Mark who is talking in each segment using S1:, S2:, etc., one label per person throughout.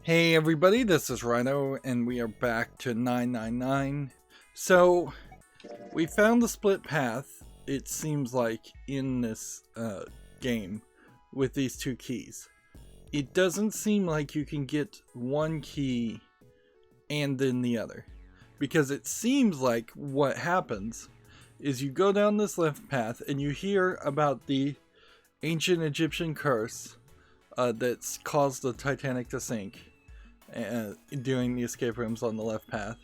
S1: Hey everybody, this is Rydo, and we are back to 999. So, we found the split path, it seems like, in this game with these two keys. It doesn't seem like you can get one key and then the other. Because it seems like what happens is you go down this left path and you hear about the ancient Egyptian curse that's caused the Titanic to sink during the escape rooms on the left path,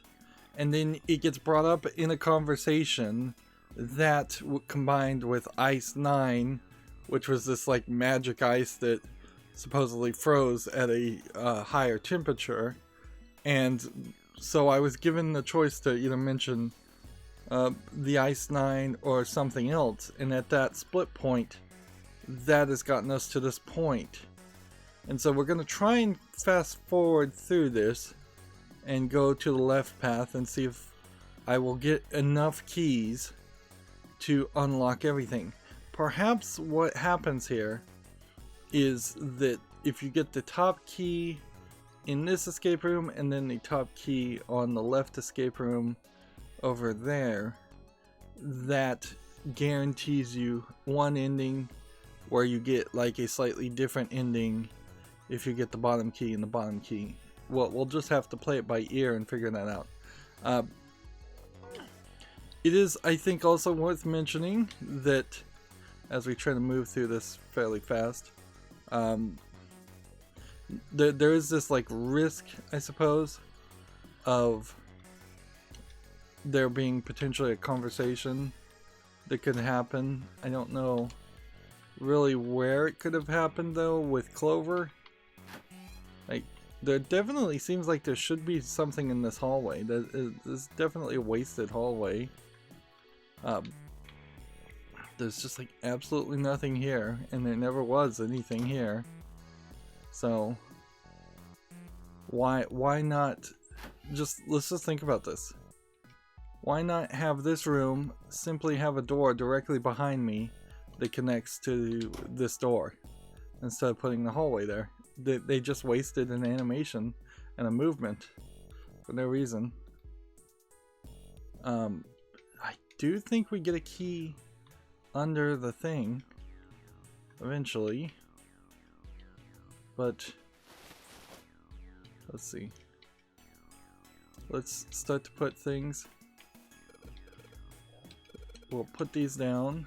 S1: and then it gets brought up in a conversation that combined with Ice 9, which was this like magic ice that supposedly froze at a higher temperature. And so I was given the choice to either mention the Ice 9 or something else, and at that split point that has gotten us to this point. And so we're going to try and fast forward through this and go to the left path and see if I will get enough keys to unlock everything. Perhaps what happens here is that if you get the top key in this escape room and then the top key on the left escape room over there, that guarantees you one ending where you get like a slightly different ending if you get the bottom key and the bottom key. Well, we'll just have to play it by ear and figure that out. It is, I think, also worth mentioning that as we try to move through this fairly fast, there is this like risk, I suppose, of there being potentially a conversation that could happen. I don't know really where it could have happened though with Clover. Like, there definitely seems like there should be something in this hallway. There's definitely a wasted hallway. There's just like absolutely nothing here, and there never was anything here. So why not let's just think about this. Why not have this room simply have a door directly behind me that connects to this door instead of putting the hallway there? They just wasted an animation and a movement for no reason. I do think we get a key under the thing eventually, but let's see. Let's start to put things. We'll put these down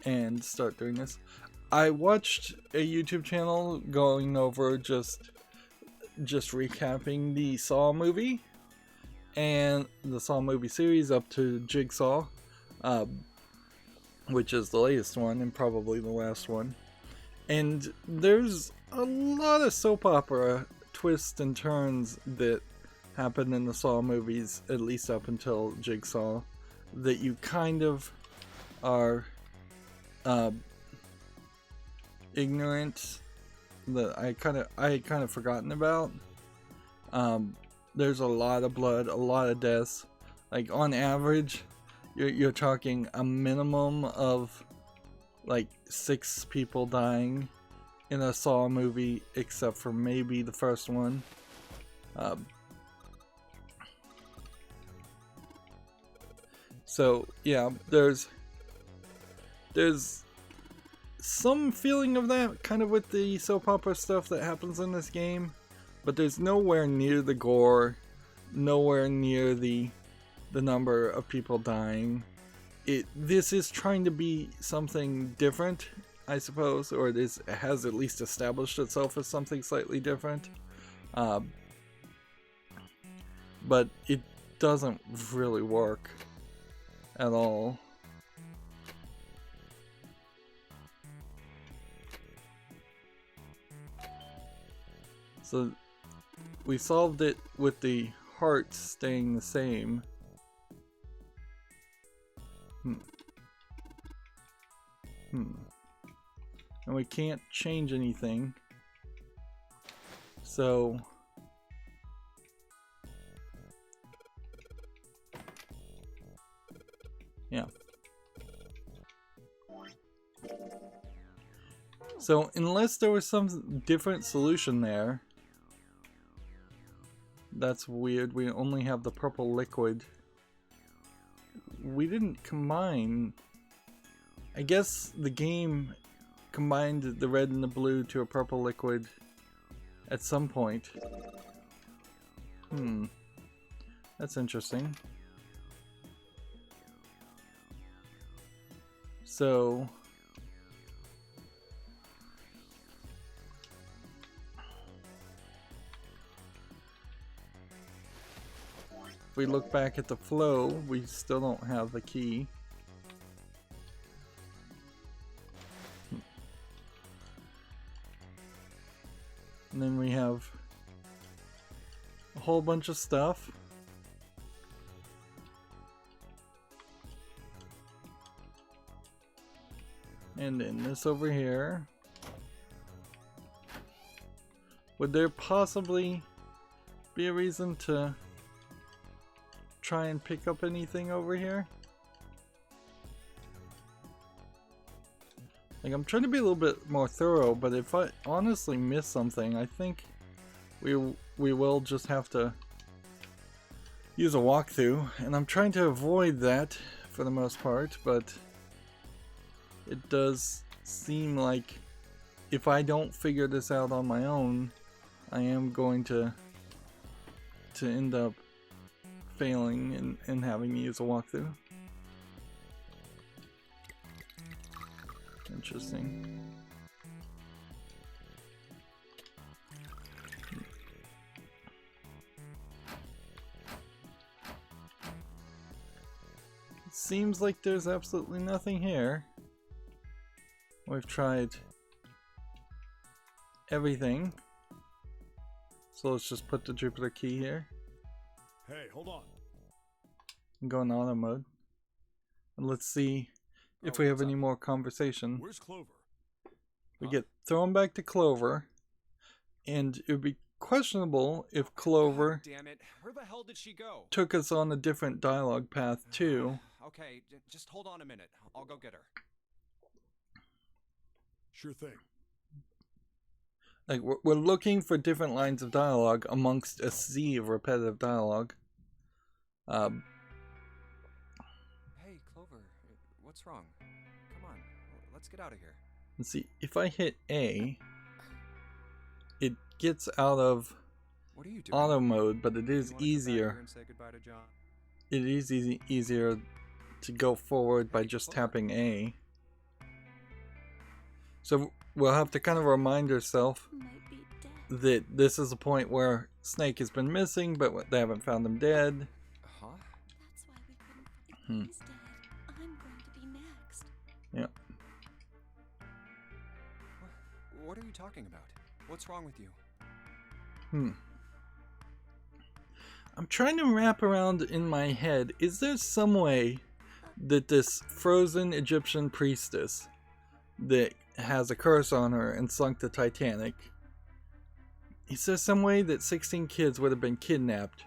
S1: and start doing this. I watched a YouTube channel going over just recapping the Saw movie and the Saw movie series up to Jigsaw, which is the latest one and probably the last one. And there's a lot of soap opera twists and turns that happen in the Saw movies, at least up until Jigsaw, that you kind of are ignorant, that I had kind of forgotten about. There's a lot of blood, a lot of deaths. Like on average, you're talking a minimum of like 6 people dying in a Saw movie, except for maybe the first one. So yeah, there's some feeling of that kind of with the soap opera stuff that happens in this game, but there's nowhere near the gore, nowhere near the number of people dying. This is trying to be something different, I suppose, or it has at least established itself as something slightly different, but it doesn't really work at all. So we solved it with the heart staying the same. And we can't change anything. So yeah. So unless there was some different solution there, That's weird. We only have the purple liquid. We didn't combine. I guess the game combined the red and the blue to a purple liquid at some point. That's interesting. So if we look back at the flow, we still don't have the key. And then we have a whole bunch of stuff. And then this over here. Would there possibly be a reason to try and pick up anything over here? Like, I'm trying to be a little bit more thorough, but if I honestly miss something, I think we will just have to use a walkthrough, and I'm trying to avoid that for the most part, but it does seem like if I don't figure this out on my own, I am going to end up failing and having to use a walkthrough. Interesting. It seems like there's absolutely nothing here. We've tried everything. So let's just put the Jupiter key here.
S2: Hey, hold on.
S1: And go in auto mode. And let's see if we have any more conversation.
S2: Where's Clover?
S1: We get thrown back to Clover, and it would be questionable if Clover
S3: Damn it. Where the hell did she go?
S1: took us on a different dialogue path too.
S3: Okay, just hold on a minute. I'll go get her.
S2: Sure thing.
S1: Like, we're looking for different lines of dialogue amongst a sea of repetitive dialogue.
S3: Hey, Clover, what's wrong? Come on, let's get out of here.
S1: Let's see, if I hit A, it gets out of
S3: What are you doing?
S1: auto mode, but it is
S3: You wanna come back
S1: easier.
S3: here and say goodbye to John?
S1: It is easier to go forward by
S3: Hey,
S1: just
S3: Clover.
S1: tapping A. So we'll have to kind of remind ourselves
S4: Might be dead.
S1: that this is a point where Snake has been missing, but they haven't found him dead.
S3: Huh?
S4: That's why we couldn't find He's dead. I'm going to be next.
S1: Yeah.
S3: What are you talking about? What's wrong with you?
S1: I'm trying to wrap around in my head, is there some way that this frozen Egyptian priestess that has a curse on her and sunk the Titanic, is there some way that 16 kids would have been kidnapped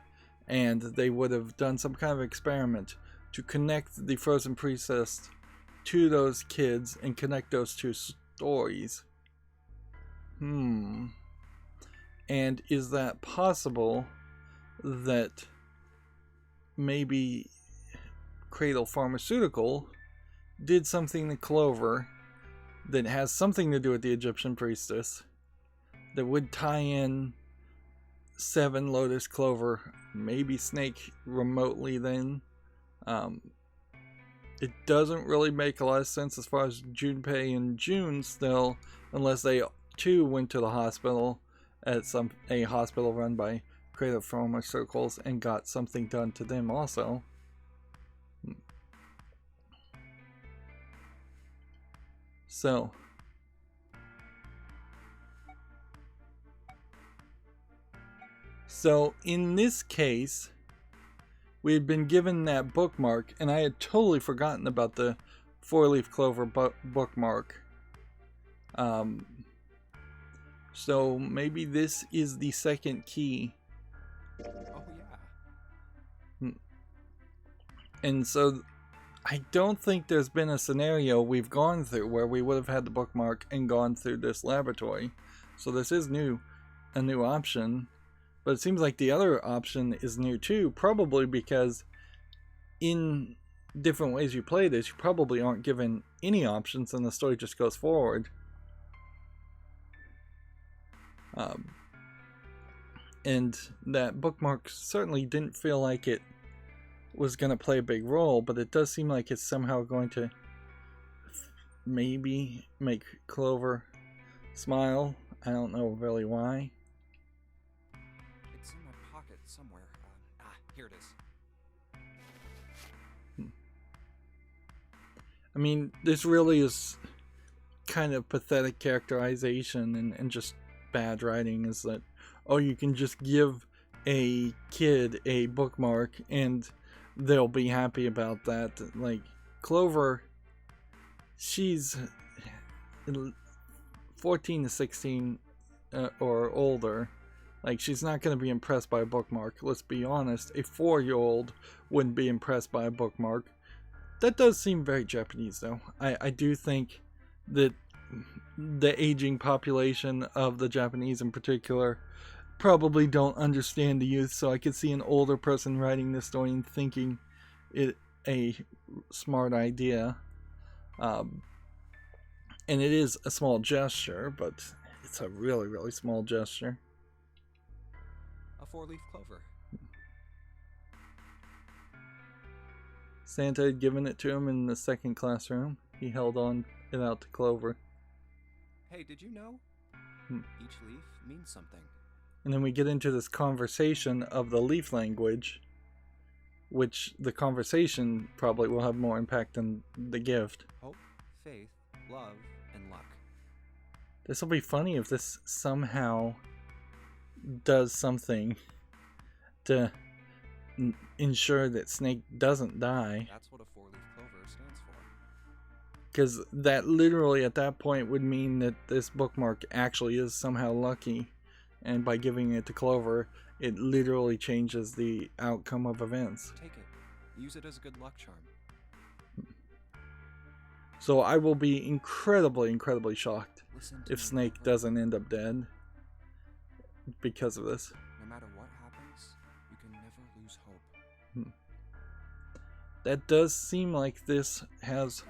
S1: and they would have done some kind of experiment to connect the frozen priestess to those kids and connect those two stories? And is that possible that maybe Cradle Pharmaceutical did something to Clover that has something to do with the Egyptian priestess that would tie in Seven, Lotus, Clover, maybe Snake remotely then? It doesn't really make a lot of sense as far as Junpei and June still, unless they too went to the hospital at a hospital run by Creative Pharmaceuticals and got something done to them also. So in this case, we had been given that bookmark, and I had totally forgotten about the 4-leaf clover bookmark. So maybe this is the second key.
S3: Oh, yeah.
S1: And so I don't think there's been a scenario we've gone through where we would have had the bookmark and gone through this laboratory. So this is new, a new option. But it seems like the other option is near too, probably because in different ways you play this, you probably aren't given any options and the story just goes forward. And that bookmark certainly didn't feel like it was going to play a big role, but it does seem like it's somehow going to maybe make Clover smile. I don't know really why.
S3: It's in my pocket somewhere. Here it is.
S1: I mean, this really is kind of pathetic characterization and just bad writing, is that, oh, you can just give a kid a bookmark and they'll be happy about that. Like, Clover, she's 14 to 16 or older. Like, she's not going to be impressed by a bookmark. Let's be honest, a 4-year-old wouldn't be impressed by a bookmark. That does seem very Japanese, though. I do think that the aging population of the Japanese in particular probably don't understand the youth, so I could see an older person writing this story and thinking it a smart idea. And it is a small gesture, but it's a really, really small gesture.
S3: A 4-leaf clover.
S1: Santa had given it to him in the second classroom. He held on it out to Clover.
S3: Hey, did you know? Each leaf means something.
S1: And then we get into this conversation of the leaf language, which the conversation probably will have more impact than the gift.
S3: Hope, faith, love, and luck.
S1: This will be funny if this somehow does something to ensure that Snake doesn't die.
S3: That's what a 4-leaf clover stands for.
S1: Because that literally at that point would mean that this bookmark actually is somehow lucky. And by giving it to Clover, it literally changes the outcome of events.
S3: Take it. Use it as a good luck charm.
S1: So I will be incredibly, incredibly shocked if
S3: me
S1: Snake
S3: whenever-
S1: doesn't end up dead because of this.
S3: No matter what happens, you can never lose hope.
S1: That does seem like this has...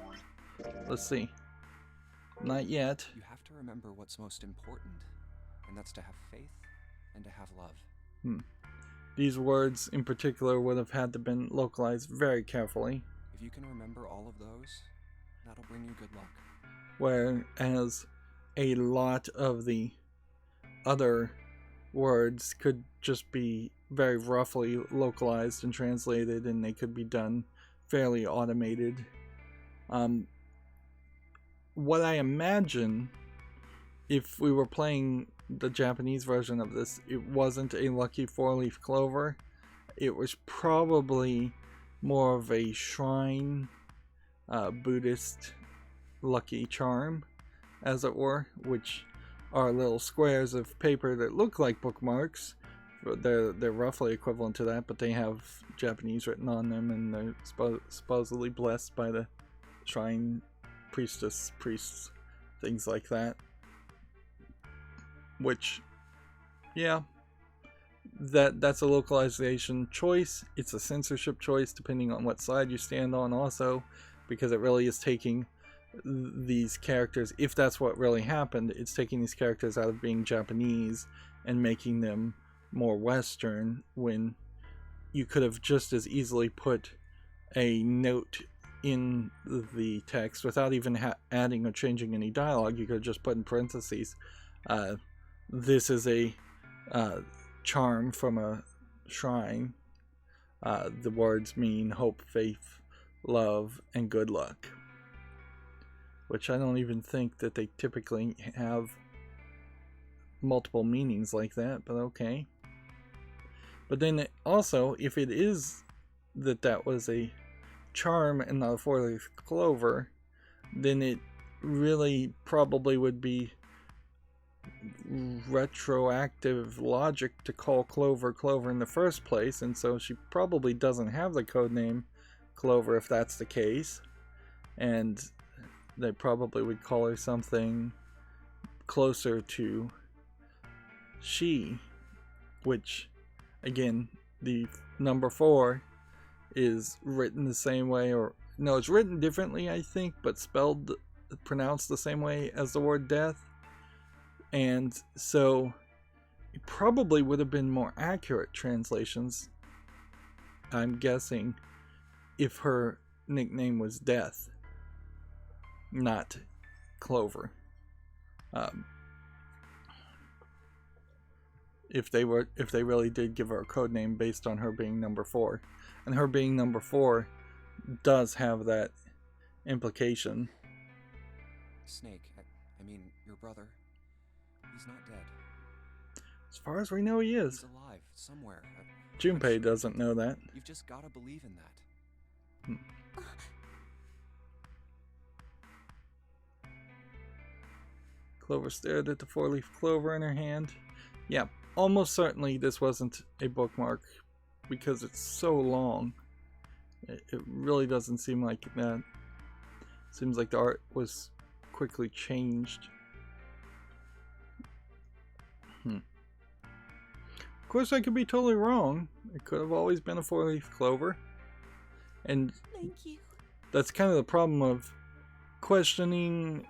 S1: Let's see. Not yet.
S3: You have to remember what's most important, and that's to have faith and to have love.
S1: These words in particular would have had to been localized very carefully.
S3: If you can remember all of those, that'll bring you good luck.
S1: Whereas a lot of the other words could just be very roughly localized and translated, and they could be done fairly automated. What I imagine, if we were playing the Japanese version of this, it wasn't a lucky 4-leaf clover. It was probably more of a shrine Buddhist lucky charm, as it were, which are little squares of paper that look like bookmarks. They're roughly equivalent to that, but they have Japanese written on them, and they're supposedly blessed by the shrine priests, things like that. Which, yeah, that's a localization choice. It's a censorship choice depending on what side you stand on also, because it really is taking these characters, if that's what really happened, it's taking these characters out of being Japanese and making them more Western, when you could have just as easily put a note in the text without even adding or changing any dialogue. You could have just put in parentheses, this is a charm from a shrine. The words mean hope, faith, love, and good luck. Which I don't even think that they typically have multiple meanings like that, but okay. But then also, if it is that was a charm and not a 4-leaf clover, then it really probably would be retroactive logic to call Clover Clover in the first place, and so she probably doesn't have the codename Clover if that's the case, and they probably would call her something closer to she which, again, the number 4 is written the same way, or no, it's written differently, I think, but pronounced the same way as the word death. And so it probably would have been more accurate translations, I'm guessing, if her nickname was Death, not Clover. If they really did give her a code name based on her being number 4, and her being number 4 does have that implication.
S3: Snake, I mean, your brother, he's not dead.
S1: As far as we know, he is.
S3: He's alive somewhere.
S1: Junpei doesn't know that.
S3: You've just got to believe in that.
S1: Clover stared at the 4-leaf clover in her hand. Yeah, almost certainly this wasn't a bookmark because it's so long. It really doesn't seem like that. Seems like the art was quickly changed. Of course, I could be totally wrong. It could have always been a 4-leaf clover. And
S4: Thank you.
S1: that's kind of the problem of questioning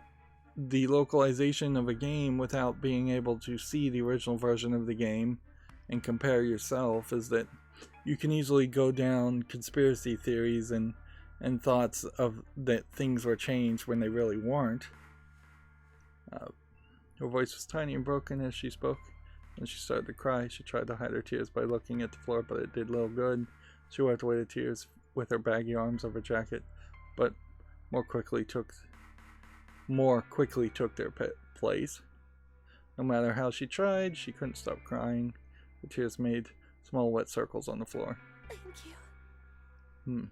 S1: the localization of a game without being able to see the original version of the game and compare yourself, is that you can easily go down conspiracy theories and thoughts of that things were changed when they really weren't. Her voice was tiny and broken as she spoke, and she started to cry. She tried to hide her tears by looking at the floor, but it did little good. She wiped away the tears with her baggy arms of her jacket, but more quickly took their place. No matter how she tried, she couldn't stop crying. The tears made small wet circles on the floor.
S4: Thank you.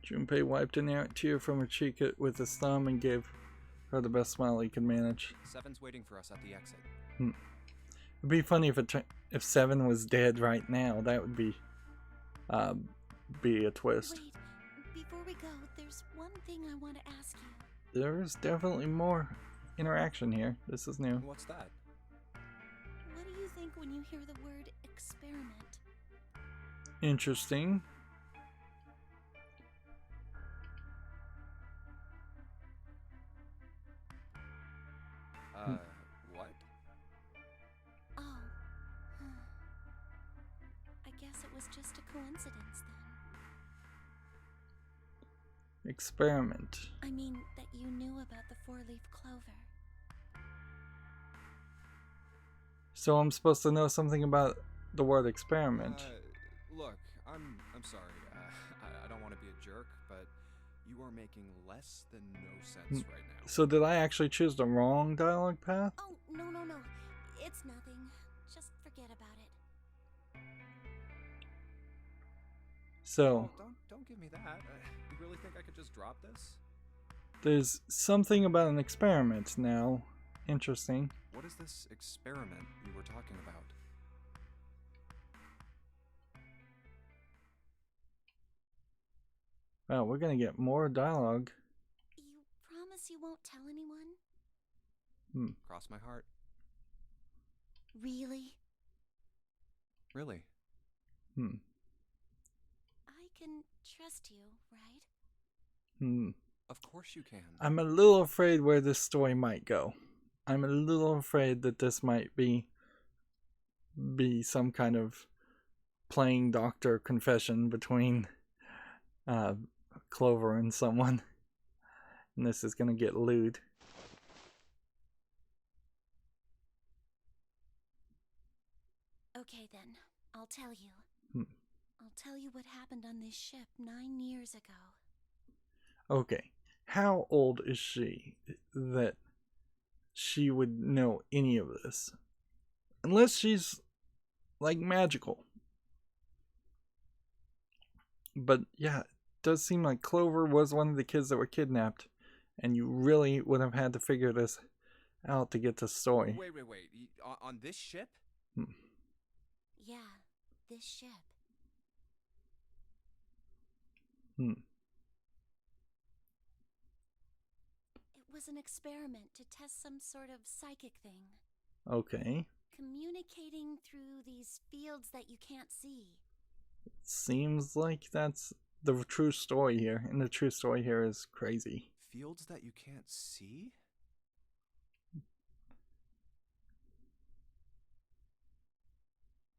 S1: Junpei wiped an errant tear from her cheek with his thumb and gave her the best smile he could manage.
S3: 7's waiting for us at the exit.
S1: It'd be funny if 7 was dead right now. That would be a twist.
S4: Wait, before we go, there's one thing I want to ask you.
S1: There's definitely more interaction here. This is new.
S3: What's that?
S4: What do you think when you hear the word experiment?
S1: Interesting.
S3: What?
S4: Oh. I guess it was just a coincidence then.
S1: Experiment.
S4: I mean, that you knew about the 4-leaf clover.
S1: So I'm supposed to know something about the word experiment.
S3: Look, I'm sorry. I don't want to be a jerk, but you are making less than no sense right now.
S1: So did I actually choose the wrong dialogue path?
S4: Oh, no. It's nothing. Just forget about it.
S1: So
S3: Don't give me that. You really think I could just drop this?
S1: there's something about an experiment now. Interesting.
S3: What is this experiment you were talking about?
S1: Wow, we're gonna get more dialogue.
S4: You promise you won't tell anyone?
S3: Cross my heart.
S4: Really?
S3: Really?
S4: I can trust you, right?
S3: Of course you can.
S1: I'm a little afraid where this story might go. I'm a little afraid that this might be some kind of playing doctor confession between Clover and someone. And this is gonna get lewd.
S4: Okay then, I'll tell you. I'll tell you what happened on this ship 9 years ago.
S1: Okay, how old is she that she would know any of this? Unless she's like magical. But yeah, it does seem like Clover was one of the kids that were kidnapped, and you really would have had to figure this out to get the story.
S3: Wait. On this ship?
S4: Yeah, this ship.
S1: Hmm.
S4: It was an experiment to test some sort of psychic thing.
S1: Okay.
S4: Communicating through these fields that you can't see.
S1: Seems like that's the true story here, and the true story here is crazy.
S3: Fields that you can't see?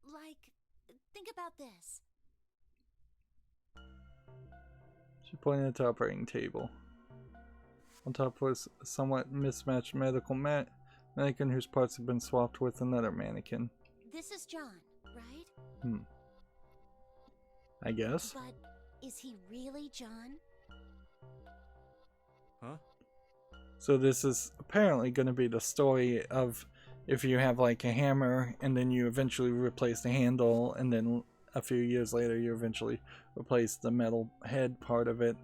S4: Like, think about this.
S1: She pointed at the operating table. On top was a somewhat mismatched medical mannequin whose parts had been swapped with another mannequin.
S4: This is John, right?
S1: Hmm. I guess.
S4: But is he really John?
S3: Huh?
S1: So this is apparently going to be the story of if you have like a hammer and then you eventually replace the handle, and then a few years later you eventually replace the metal head part of it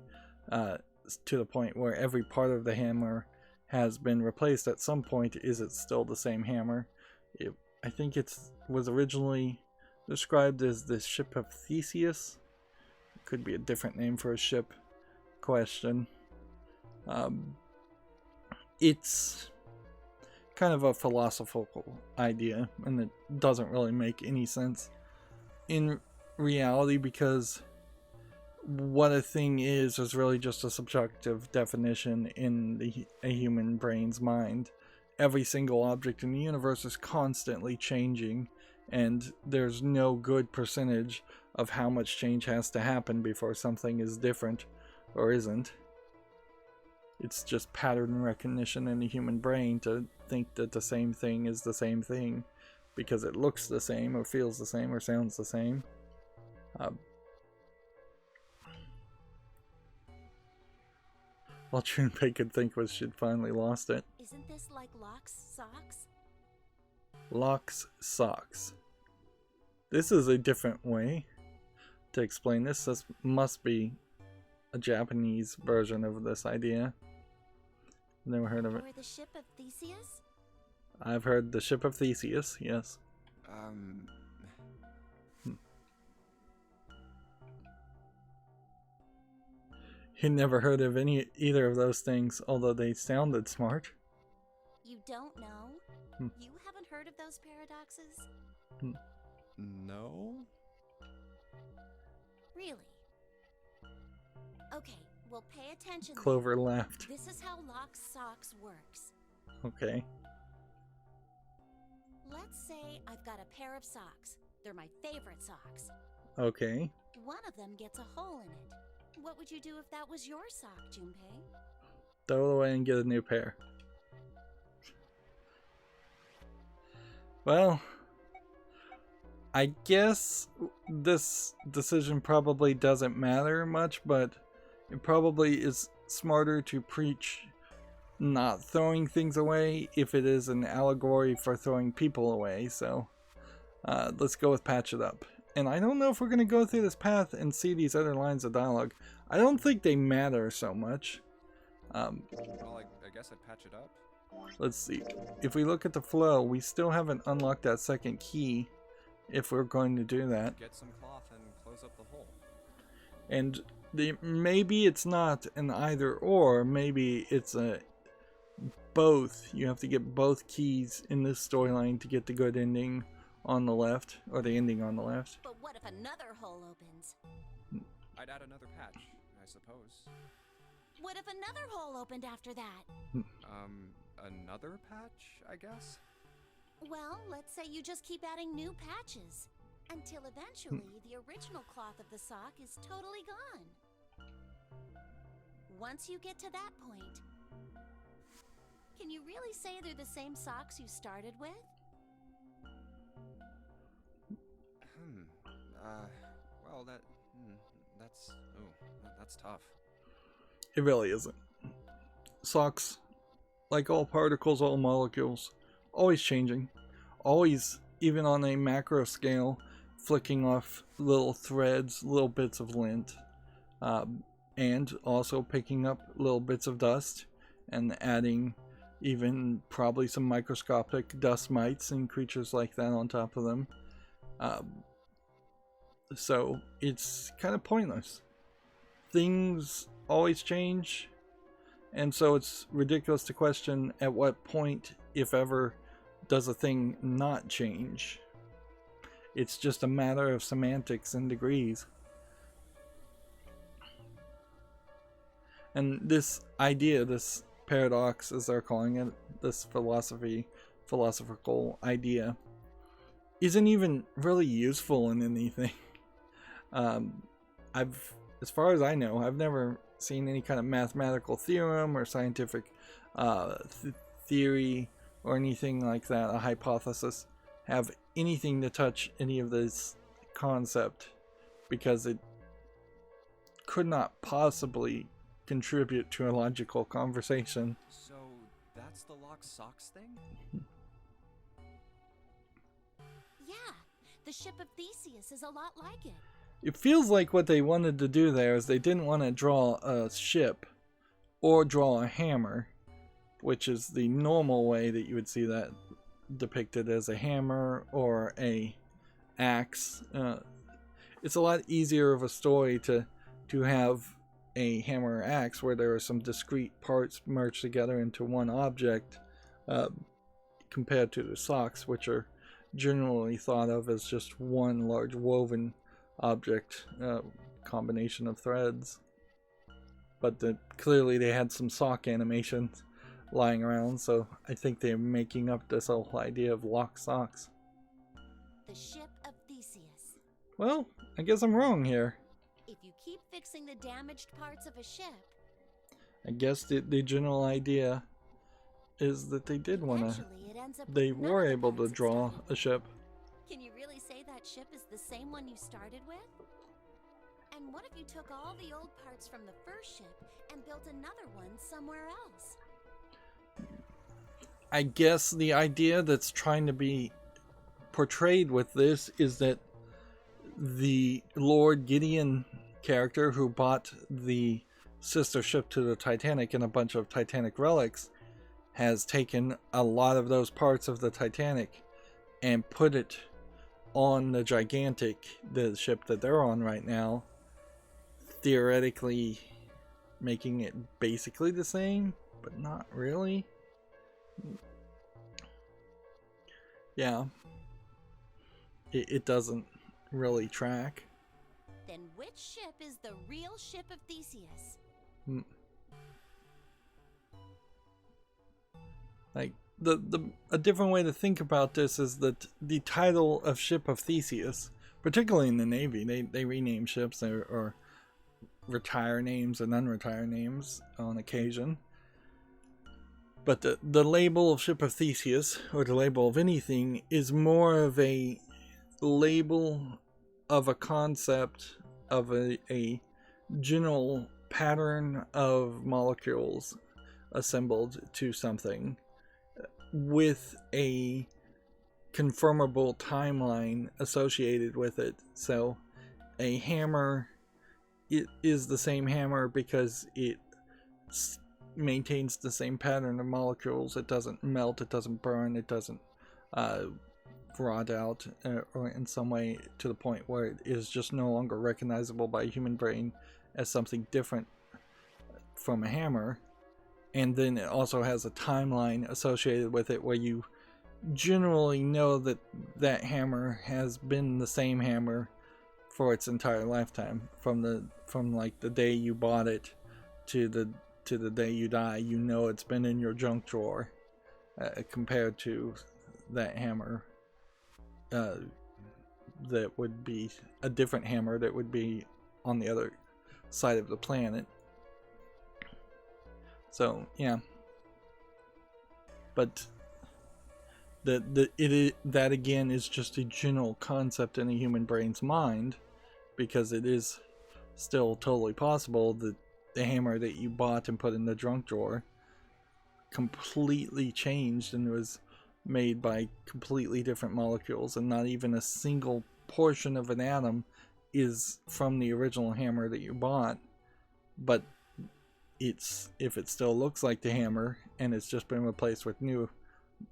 S1: to the point where every part of the hammer has been replaced at some point. Is it still the same hammer? I think it was originally described as the ship of Theseus. It could be a different name for a ship. Question. It's kind of a philosophical idea, and it doesn't really make any sense in reality, because what a thing is really just a subjective definition in a human brain's mind. Every single object in the universe is constantly changing, and there's no good percentage of how much change has to happen before something is different or isn't. It's just pattern recognition in the human brain to think that the same thing is the same thing because it looks the same or feels the same or sounds the same. All Junpei could think was she'd finally lost it.
S4: Isn't this like Locke's socks?
S1: Locke's socks. This is a different way to explain this. This must be a Japanese version of this idea. Never heard of it.
S4: Or the ship of Theseus?
S1: I've heard the ship of Theseus, yes. You never heard of either of those things, although they sounded smart.
S4: You don't know? You haven't heard of those paradoxes?
S3: No?
S4: Really? Okay, well, pay attention.
S1: Clover laughed.
S4: This is how Locke's socks works.
S1: Okay.
S4: Let's say I've got a pair of socks. They're my favorite socks.
S1: Okay.
S4: One of them gets a hole in it. What would you do if that was your sock, Junpei?
S1: Throw it away and get a new pair. Well, I guess this decision probably doesn't matter much, but it probably is smarter to preach not throwing things away if it is an allegory for throwing people away. So let's go with patch it up. And I don't know if we're going to go through this path and see these other lines of dialogue. I don't think they matter so much.
S3: Well, I guess I'd patch it up.
S1: Let's see. If we look at the flow, we still haven't unlocked that second key if we're going to do that.
S3: Get some cloth and close up the hole.
S1: And maybe it's not an either or, maybe it's a both. You have to get both keys in this storyline to get the good ending on the left, or the ending on the left.
S4: But what if another hole opens?
S3: I'd add another patch, I suppose.
S4: What if another hole opened after that?
S3: Another patch, I guess?
S4: Well, let's say you just keep adding new patches until eventually the original cloth of the sock is totally gone. Once you get to that point, can you really say they're the same socks you started with?
S3: Well, that's tough.
S1: It really isn't. Socks, like all particles, all molecules, always changing. Always, even on a macro scale, flicking off little threads, little bits of lint. And also picking up little bits of dust and adding even probably some microscopic dust mites and creatures like that on top of them. So it's kind of pointless. things always change, and so it's ridiculous to question at what point, if ever, does a thing not change. It's just a matter of semantics and degrees. And this idea, this paradox as they're calling it, this philosophical idea, isn't even really useful in anything. As far as I know, I've never seen any kind of mathematical theorem or scientific theory or anything like that, a hypothesis, have anything to touch any of this concept, because it could not possibly contribute to a logical conversation.
S3: So that's the lock socks thing?
S4: Yeah, the ship of Theseus is a lot like it.
S1: It feels like what they wanted to do there is they didn't want to draw a ship or draw a hammer, which is the normal way that you would see that depicted, as a hammer or a axe. It's a lot easier of a story to have a hammer or axe where there are some discrete parts merged together into one object, compared to the socks, which are generally thought of as just one large woven object, combination of threads. But clearly they had some sock animations lying around, so I think they're making up this whole idea of lock socks.
S4: The ship of Theseus.
S1: Well, I guess I'm wrong here.
S4: If you keep fixing the damaged parts of a ship,
S1: I guess the general idea is that they did want to,
S4: eventually it ends up
S1: they
S4: with none
S1: were
S4: of the
S1: able to
S4: parts it
S1: draw
S4: started
S1: a
S4: with.
S1: ship.
S4: Can you really say that ship is the same one you started with? And what if you took all the old parts from the first ship and built another one somewhere else?
S1: I guess the idea that's trying to be portrayed with this is that the Lord Gideon character who bought the sister ship to the Titanic and a bunch of Titanic relics has taken a lot of those parts of the Titanic and put it on the Gigantic, the ship that they're on right now, theoretically making it basically the same, but not really. Yeah, it doesn't really track.
S4: Then which ship is the real ship of Theseus?
S1: Like a different way to think about this is that the title of Ship of Theseus, particularly in the Navy, they rename ships or retire names and unretire names on occasion. But the label of Ship of Theseus, or the label of anything, is more of a label of a concept, of a general pattern of molecules assembled to something with a confirmable timeline associated with it. So a hammer, it is the same hammer because it maintains the same pattern of molecules. It doesn't melt, it doesn't burn, it doesn't rot out or in some way to the point where it is just no longer recognizable by a human brain as something different from a hammer. And then it also has a timeline associated with it where you generally know that that hammer has been the same hammer for its entire lifetime, from like the day you bought it to the day you die. You know it's been in your junk drawer, compared to that hammer that would be a different hammer that would be on the other side of the planet. So yeah, but that again is just a general concept in a human brain's mind, because it is still totally possible that the hammer that you bought and put in the junk drawer completely changed and was made by completely different molecules, and not even a single portion of an atom is from the original hammer that you bought. But if it still looks like the hammer and it's just been replaced with new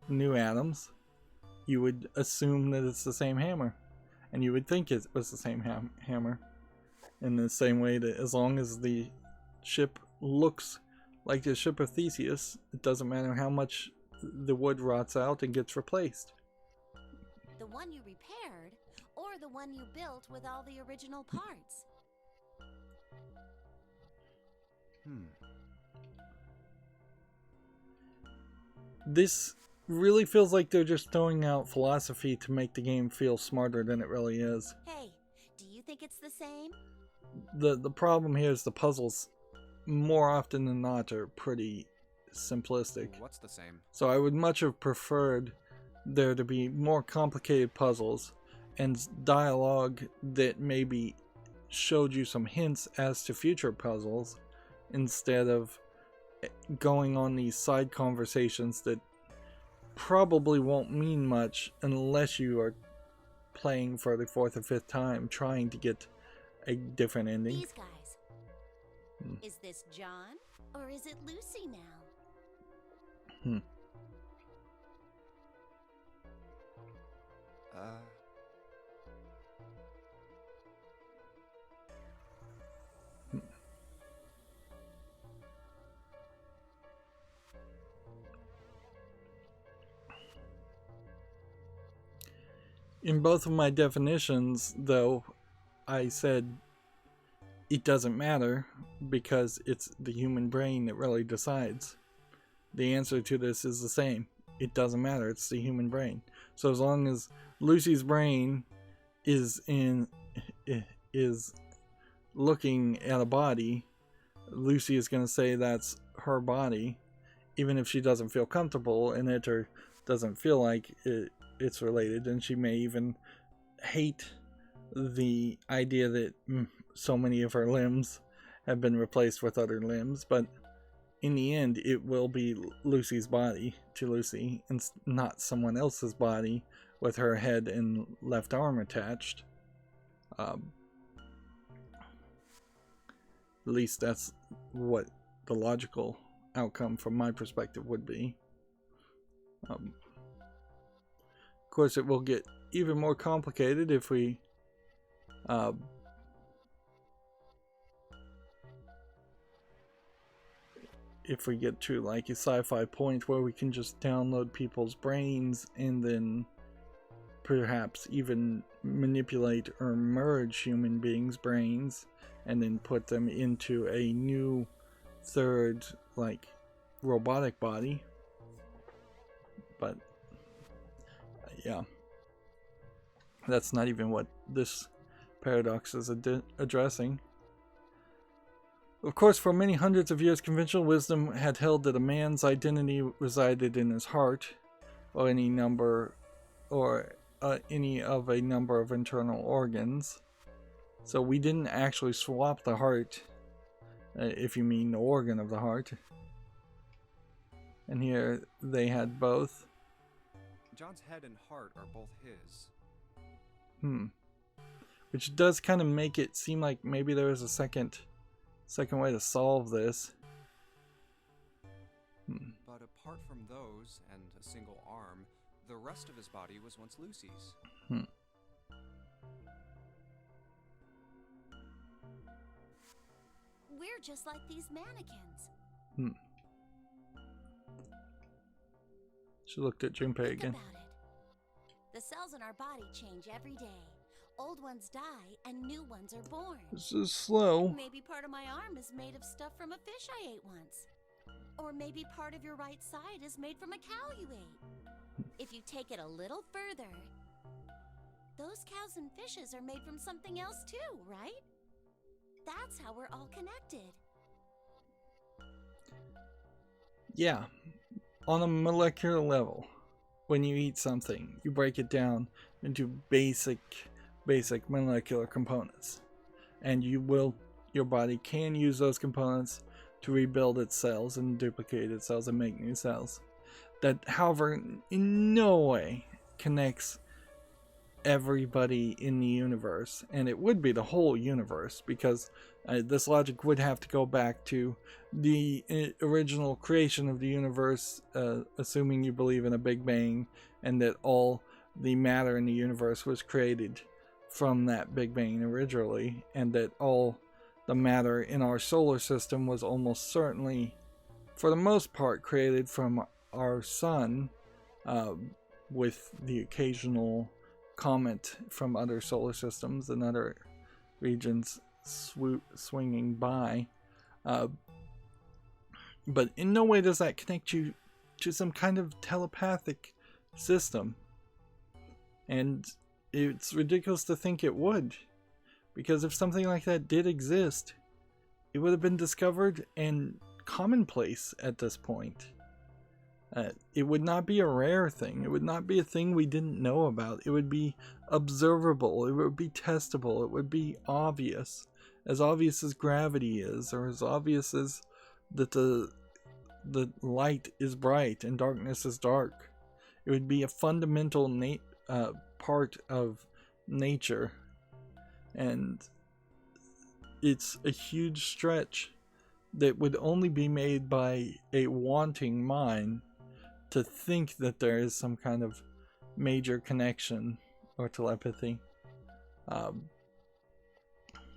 S1: atoms, you would assume that it's the same hammer, and you would think it was the same hammer. In the same way that as long as the ship looks like the ship of Theseus, it doesn't matter how much the wood rots out and gets replaced.
S4: The one you repaired, or the one you built with all the original parts?
S1: This really feels like they're just throwing out philosophy to make the game feel smarter than it really is.
S4: Hey, do you think it's the same?
S1: The problem here is the puzzles, more often than not, are pretty simplistic.
S3: What's the same?
S1: So I would much have preferred there to be more complicated puzzles and dialogue that maybe showed you some hints as to future puzzles, instead of going on these side conversations that probably won't mean much unless you are playing for the 4th or 5th time trying to get a different ending.
S4: These guys. Is this John, or is it Lucy now?
S1: In both of my definitions, though, I said it doesn't matter because it's the human brain that really decides. The answer to this is the same. It doesn't matter. It's the human brain. So as long as Lucy's brain is looking at a body, Lucy is going to say that's her body, even if she doesn't feel comfortable in it or doesn't feel like it's related, and she may even hate the idea that so many of her limbs have been replaced with other limbs, but in the end it will be Lucy's body to Lucy and not someone else's body with her head and left arm attached. At least that's what the logical outcome from my perspective would be. Of course, it will get even more complicated if we get to like a sci-fi point where we can just download people's brains and then perhaps even manipulate or merge human beings' brains and then put them into a new third like robotic body. But yeah, that's not even what this paradox is addressing. Of course, for many hundreds of years, conventional wisdom had held that a man's identity resided in his heart, or any of a number of internal organs. So we didn't actually swap the heart, if you mean the organ of the heart. And here they had both.
S3: John's head and heart are both his.
S1: Which does kind of make it seem like maybe there is a second way to solve this.
S3: But apart from those and a single arm, the rest of his body was once Lucy's.
S4: We're just like these mannequins.
S1: She looked at Junpei
S4: Think
S1: again.
S4: about it. The cells in our body change every day. Old ones die and new ones are born.
S1: This is slow.
S4: Maybe part of my arm is made of stuff from a fish I ate once. Or maybe part of your right side is made from a cow you ate. If you take it a little further, those cows and fishes are made from something else too, right? That's how we're all connected.
S1: Yeah, on a molecular level, when you eat something, you break it down into basic molecular components, and your body can use those components to rebuild its cells and duplicate its cells and make new cells. That, however, in no way connects everybody in the universe, and it would be the whole universe, because this logic would have to go back to the original creation of the universe, assuming you believe in a Big Bang and that all the matter in the universe was created from that Big Bang originally, and that all the matter in our solar system was almost certainly, for the most part, created from our sun, with the occasional comet from other solar systems and other regions swinging by. But in no way does that connect you to some kind of telepathic system. And it's ridiculous to think it would. Because if something like that did exist, it would have been discovered and commonplace at this point. It would not be a rare thing. It would not be a thing we didn't know about. It would be observable. It would be testable. It would be obvious. As obvious as gravity is, or as obvious as that the light is bright and darkness is dark. It would be a fundamental part of nature. And it's a huge stretch that would only be made by a wanting mind to think that there is some kind of major connection or telepathy.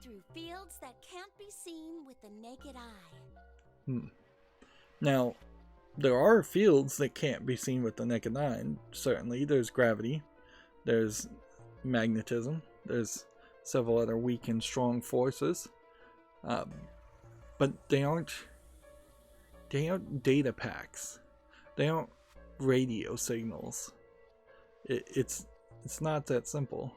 S4: Through fields that can't be seen with the naked eye.
S1: Now, there are fields that can't be seen with the naked eye. Certainly, there's gravity, there's magnetism, there's several other weak and strong forces. But they aren't data packs. They aren't radio signals. It's not that simple.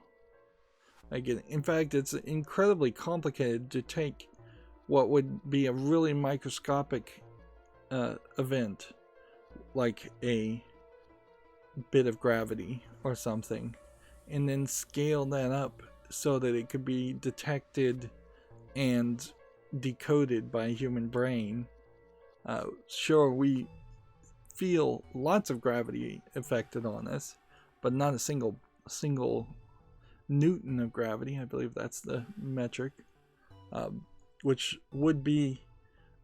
S1: Again, in fact, it's incredibly complicated to take what would be a really microscopic event, like a bit of gravity or something, and then scale that up so that it could be detected and decoded by a human brain. Sure, we feel lots of gravity affected on us, but not a single Newton of gravity. I believe that's the metric, which would be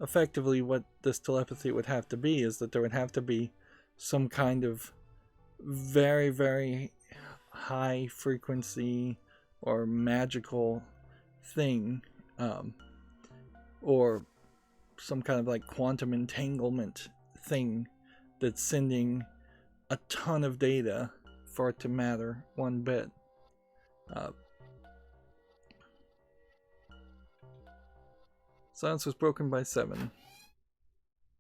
S1: effectively what this telepathy would have to be, is that there would have to be some kind of very, very high frequency or magical thing, or some kind of like quantum entanglement thing that's sending a ton of data for it to matter one bit. Silence was broken by 7.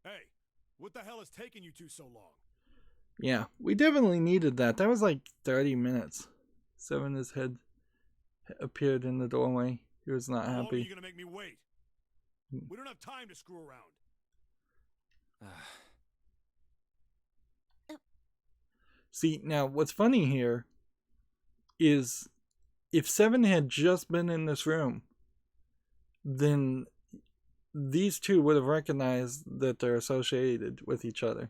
S2: Hey, what the hell is taking you two so long?
S1: Yeah, we definitely needed that. That was like 30 minutes. 7, his head appeared in the doorway. He was not
S2: How long are you
S1: happy.
S2: gonna make me wait? We don't have time to screw around.
S1: See, now what's funny here is if 7 had just been in this room, then these two would have recognized that they're associated with each other.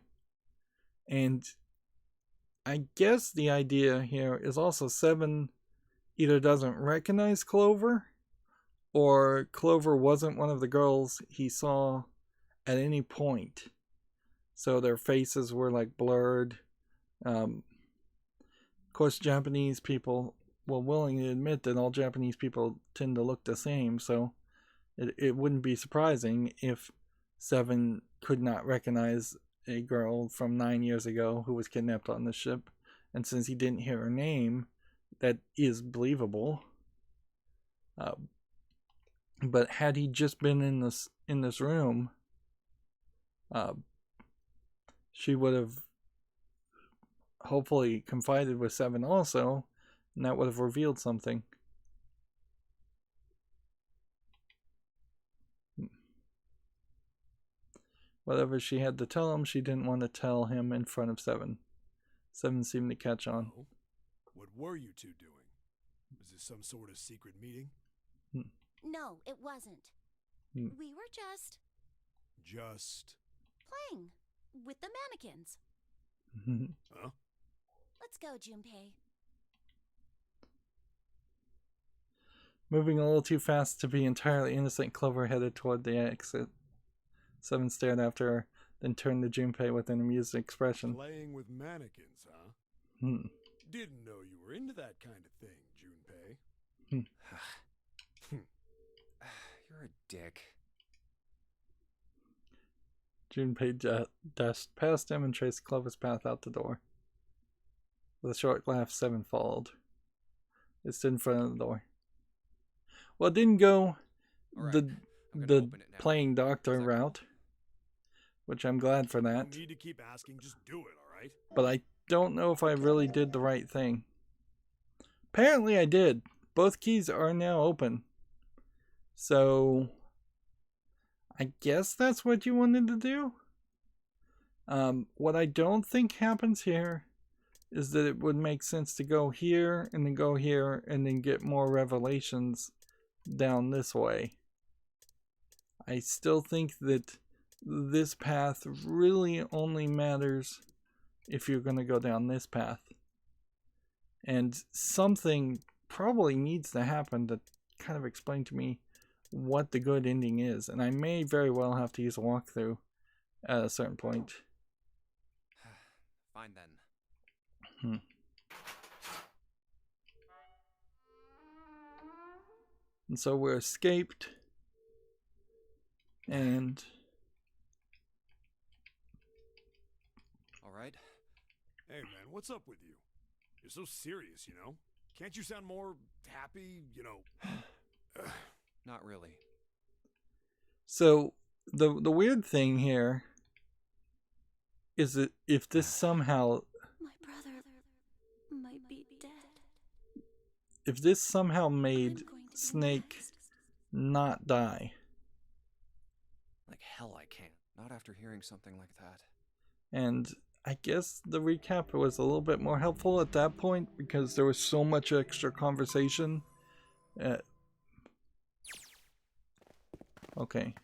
S1: And I guess the idea here is also 7 either doesn't recognize Clover, or Clover wasn't one of the girls he saw at any point. So their faces were like blurred. Of course, Japanese people will willingly admit that all Japanese people tend to look the same, so it wouldn't be surprising if 7 could not recognize a girl from 9 years ago who was kidnapped on the ship. And since he didn't hear her name, that is believable. But had he just been in this room, she would have hopefully confided with 7 also, and that would have revealed something. Whatever she had to tell him, she didn't want to tell him in front of 7. 7 seemed to catch on.
S2: Oh, what were you two doing? Was this some sort of secret meeting?
S4: No, it wasn't. We were just playing with the mannequins.
S2: Huh?
S4: Let's go, Junpei.
S1: Moving a little too fast to be entirely innocent, Clover headed toward the exit. 7 stared after her, then turned to Junpei with an amused expression.
S2: Playing with mannequins, huh? Didn't know you were into that kind of thing, Junpei.
S3: You're a dick.
S1: Junpei dashed past him and traced Clover's path out the door. With a short laugh, Seven followed. It stood in front of the door. Well, it didn't go
S3: All right,
S1: the
S3: I'm gonna
S1: the
S3: open it now.
S1: playing doctor
S3: Second.
S1: route, which I'm glad for
S2: You
S1: that.
S2: don't need to keep asking, just do it, alright?
S1: But I don't know if I really did the right thing. Apparently I did. Both keys are now open. So I guess that's what you wanted to do. What I don't think happens here is that it would make sense to go here and then go here and then get more revelations down this way. I still think that this path really only matters if you're going to go down this path. And something probably needs to happen to kind of explain to me what the good ending is. And I may very well have to use a walkthrough at a certain point.
S3: Fine then.
S1: And so we're escaped. And
S3: All right.
S2: Hey man, what's up with you? You're so serious, you know? Can't you sound more happy, you know?
S3: Not really.
S1: so the weird thing here is that if this somehow
S4: My brother might be dead.
S1: if this somehow made
S4: I'm going to be
S1: Snake
S4: next.
S1: not die,
S3: Like hell I can't. Not after hearing something like that.
S1: and I guess the recap was a little bit more helpful at that point because there was so much extra conversation. Okay,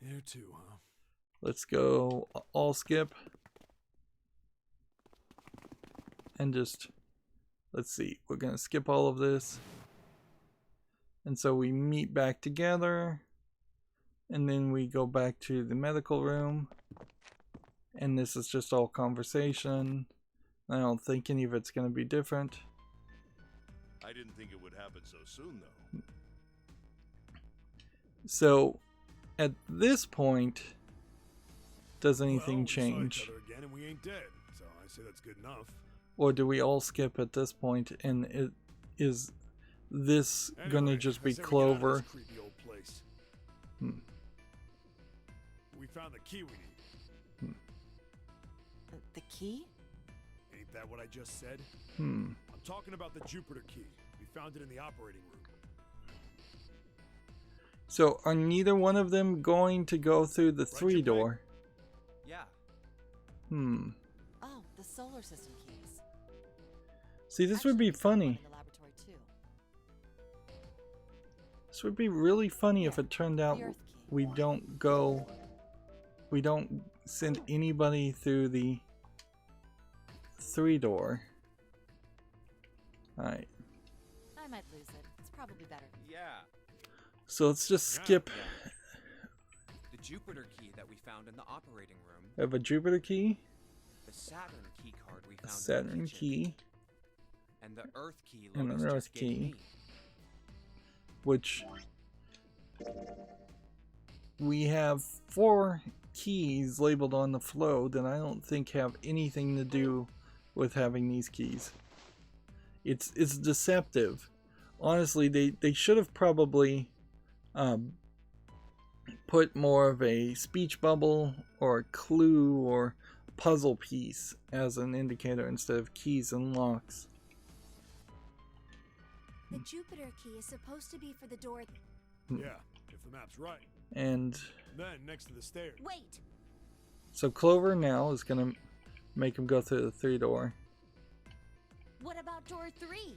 S2: There too, huh?
S1: let's go all skip and just let's see, we're gonna skip all of this, and so we meet back together and then we go back to the medical room, and this is just all conversation. I don't think any of it's gonna be different.
S5: I didn't think it would happen so soon, though.
S1: So at this point, does anything
S2: Well, we saw each
S1: change?
S2: other again and we ain't dead, so I say that's good enough.
S1: Or do we all skip at this point, and is this gonna
S2: Anyway,
S1: just
S2: I
S1: be
S2: say we get out of
S1: Clover?
S2: this creepy old place. We found the key we need.
S6: The key?
S2: Ain't that what I just said?
S1: Hmm.
S2: I'm talking about the Jupiter key. We found it in the operating room.
S1: So are neither one of them going to go through the
S2: Right,
S1: three door?
S3: Yeah.
S1: Hmm.
S6: Oh, the solar system keys.
S1: See, this would be
S6: Actually, we found one
S1: funny.
S6: in the laboratory too.
S1: This would be really funny if it turned out
S6: The Earth key.
S1: we don't send anybody through the three door. Alright.
S6: I might lose it. It's probably better.
S3: Yeah.
S1: So let's just skip.
S3: The Jupiter key that we found in the operating room.
S1: I have a Jupiter key,
S3: The Saturn key card we
S1: a
S3: found in
S1: Saturn
S3: the kitchen,
S1: key,
S3: and the Earth key
S1: and
S3: Lotus
S1: an
S3: just
S1: Earth
S3: gave
S1: key.
S3: me.
S1: which we have 4 keys labeled on the flow that I don't think have anything to do with having these keys. It's deceptive. Honestly, they should have probably put more of a speech bubble or a clue or puzzle piece as an indicator instead of keys and locks.
S4: The Jupiter key is supposed to be for the door.
S2: Yeah, if the map's right.
S1: And
S2: Then next to the stairs.
S4: Wait!
S1: so Clover now is gonna make him go through the 3 door.
S4: What about door 3?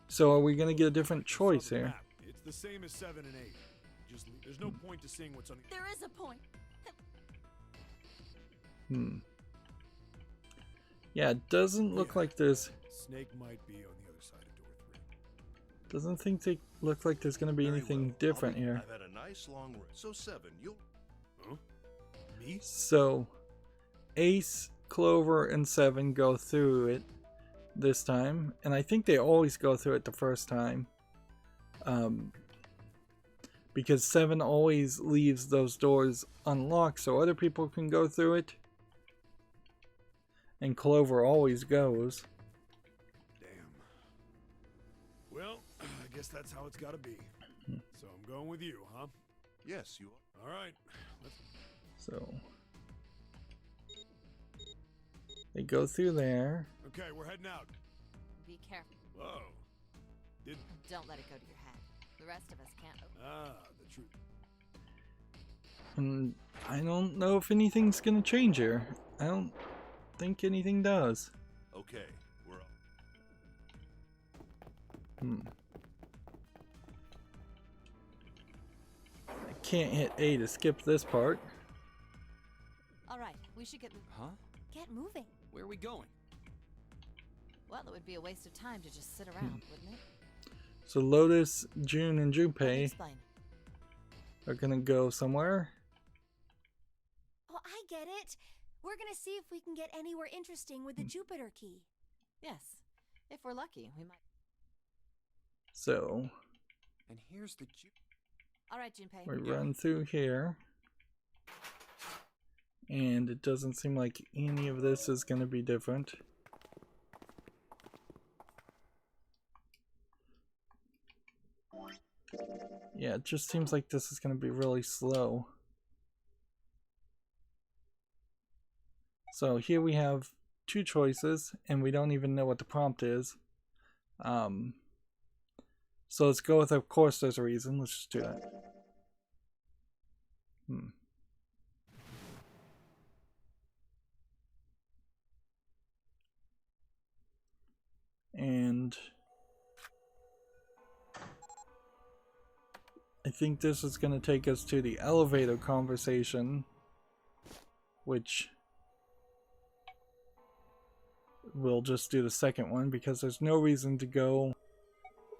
S1: So are we gonna get a different
S2: Saw
S1: choice
S2: the
S1: here?
S2: map. It's the same as 7 and 8. Just there's no point to seeing what's on the.
S4: There is a point.
S1: Yeah, it doesn't look
S2: Yeah.
S1: like there's.
S2: Snake might be on the other side of door 3.
S1: Doesn't think they look like there's gonna be
S5: Very
S1: anything
S5: well.
S1: different here.
S5: I've had a nice long run. So 7, you'll...
S2: Huh? Me?
S1: So Ace, Clover, and 7 go through it, this time, and I think they always go through it the first time. Because 7 always leaves those doors unlocked so other people can go through it. And Clover always goes.
S2: Damn. Well, I guess that's how it's gotta be. So I'm going with you, huh?
S5: Yes, you are.
S2: Alright.
S1: So they go through there.
S2: Okay, we're heading out.
S6: Be careful.
S2: Whoa.
S6: Don't let it go to your head. The rest of us can't open.
S2: The truth.
S1: And I don't know if anything's gonna change here. I don't think anything does.
S5: Okay, we're up.
S1: I can't hit A to skip this part.
S6: All right, we should get
S3: Huh?
S6: get moving.
S3: Where are we going?
S6: Well, it would be a waste of time to just sit around, wouldn't it?
S1: So Lotus, June, and
S6: Let me
S1: Junpei
S6: explain.
S1: are gonna go somewhere.
S7: Oh, I get it. We're gonna see if we can get anywhere interesting with the Jupiter key.
S6: Yes, if we're lucky, we might.
S1: So
S3: And here's the
S6: All right, Junpei.
S1: we run through here. And it doesn't seem like any of this is gonna be different. Yeah, it just seems like this is gonna be really slow. So here we have 2 choices, and we don't even know what the prompt is. So let's go with, of course there's a reason. Let's just do that. And I think this is going to take us to the elevator conversation, which we'll just do the second one because there's no reason to go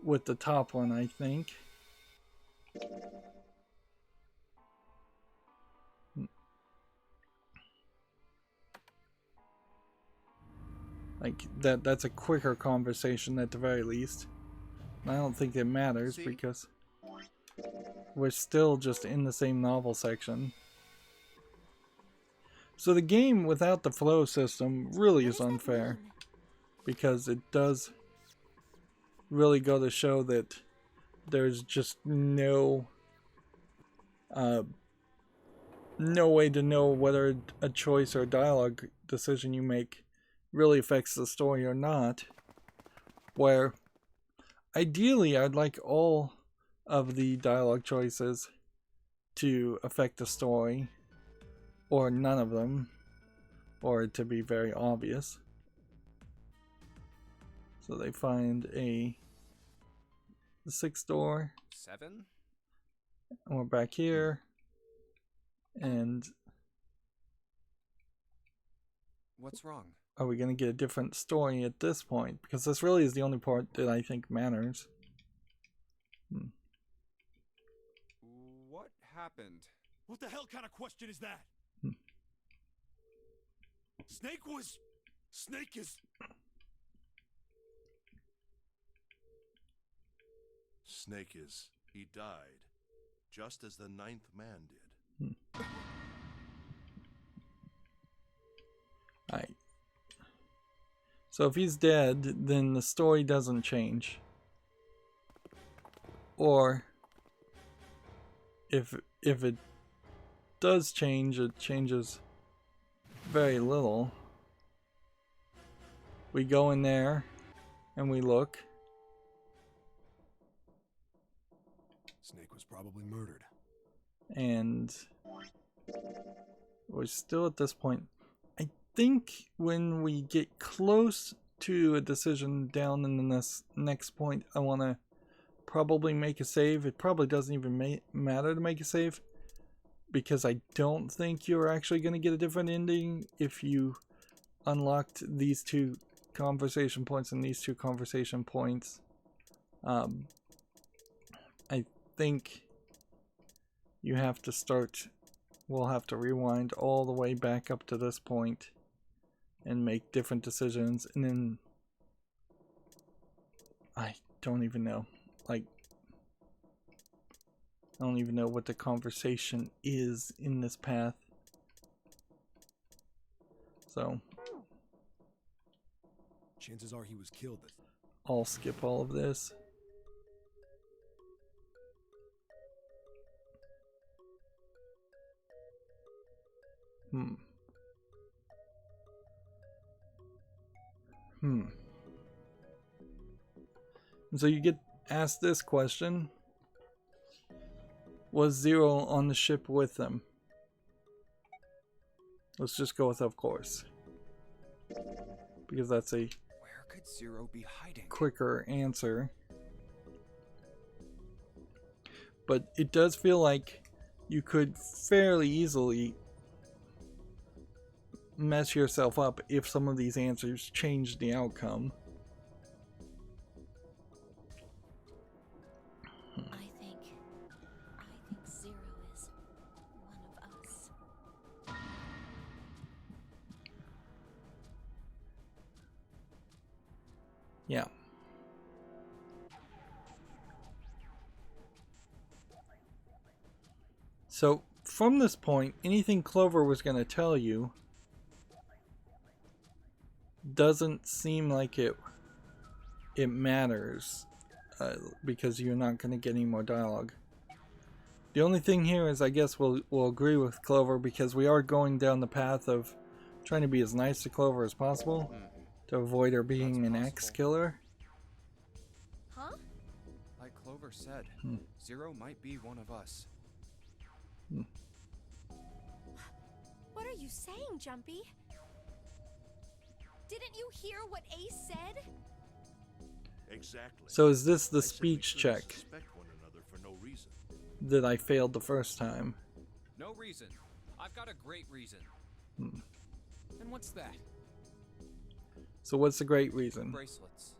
S1: with the top one, I think. Like that's a quicker conversation at the very least. And I don't think it matters because we're still just in the same novel section. So the game without the flow system really is unfair, because it does really go to show that there's just no way to know whether a choice or dialogue decision you make really affects the story or not. Where ideally I'd like all of the dialogue choices to affect the story, or none of them, or to be very obvious. So they find the 6th door.
S3: 7?
S1: And we're back here. And
S3: What's wrong?
S1: are we going to get a different story at this point? Because this really is the only part that I think matters.
S3: What happened?
S2: What the hell kind of question is that? Snake is...
S5: Snake is... He died, just as the 9th man did.
S1: Alright. So if he's dead, then the story doesn't change. Or if it does change, it changes very little. We go in there and we look.
S2: Snake was probably murdered.
S1: And we're still at this point. I think when we get close to a decision down in this next point, I want to probably make a save. It probably doesn't even matter to make a save, because I don't think you're actually going to get a different ending if you unlocked these 2 conversation points and these 2 conversation points. I think you have to start, we'll have to rewind all the way back up to this point and make different decisions, and then I don't even know. Like, I don't even know what the conversation is in this path. So,
S2: Chances are he was killed.
S1: I'll skip all of this. And so you get asked this question. Was Zero on the ship with them? Let's just go with of course. Because that's a
S3: Where could Zero be hiding?
S1: quicker answer. But it does feel like you could fairly easily mess yourself up if some of these answers change the outcome.
S4: I think Zero is one of us.
S1: Yeah. So, from this point, anything Clover was going to tell you doesn't seem like it matters, because you're not going to get any more dialogue. The only thing here is, I guess we'll agree with Clover, because we are going down the path of trying to be as nice to Clover as possible to avoid her being an axe killer.
S7: Huh?
S3: Like Clover said, Zero might be one of us.
S7: What are you saying, Jumpy? Didn't you hear what Ace said?
S5: Exactly.
S1: So is this the
S5: I said we
S1: speech
S5: shouldn't
S1: check
S5: suspect one another for no reason.
S1: that I failed the first time?
S3: No reason. I've got a great reason.
S8: And what's that?
S1: So what's the great reason?
S3: Bracelets.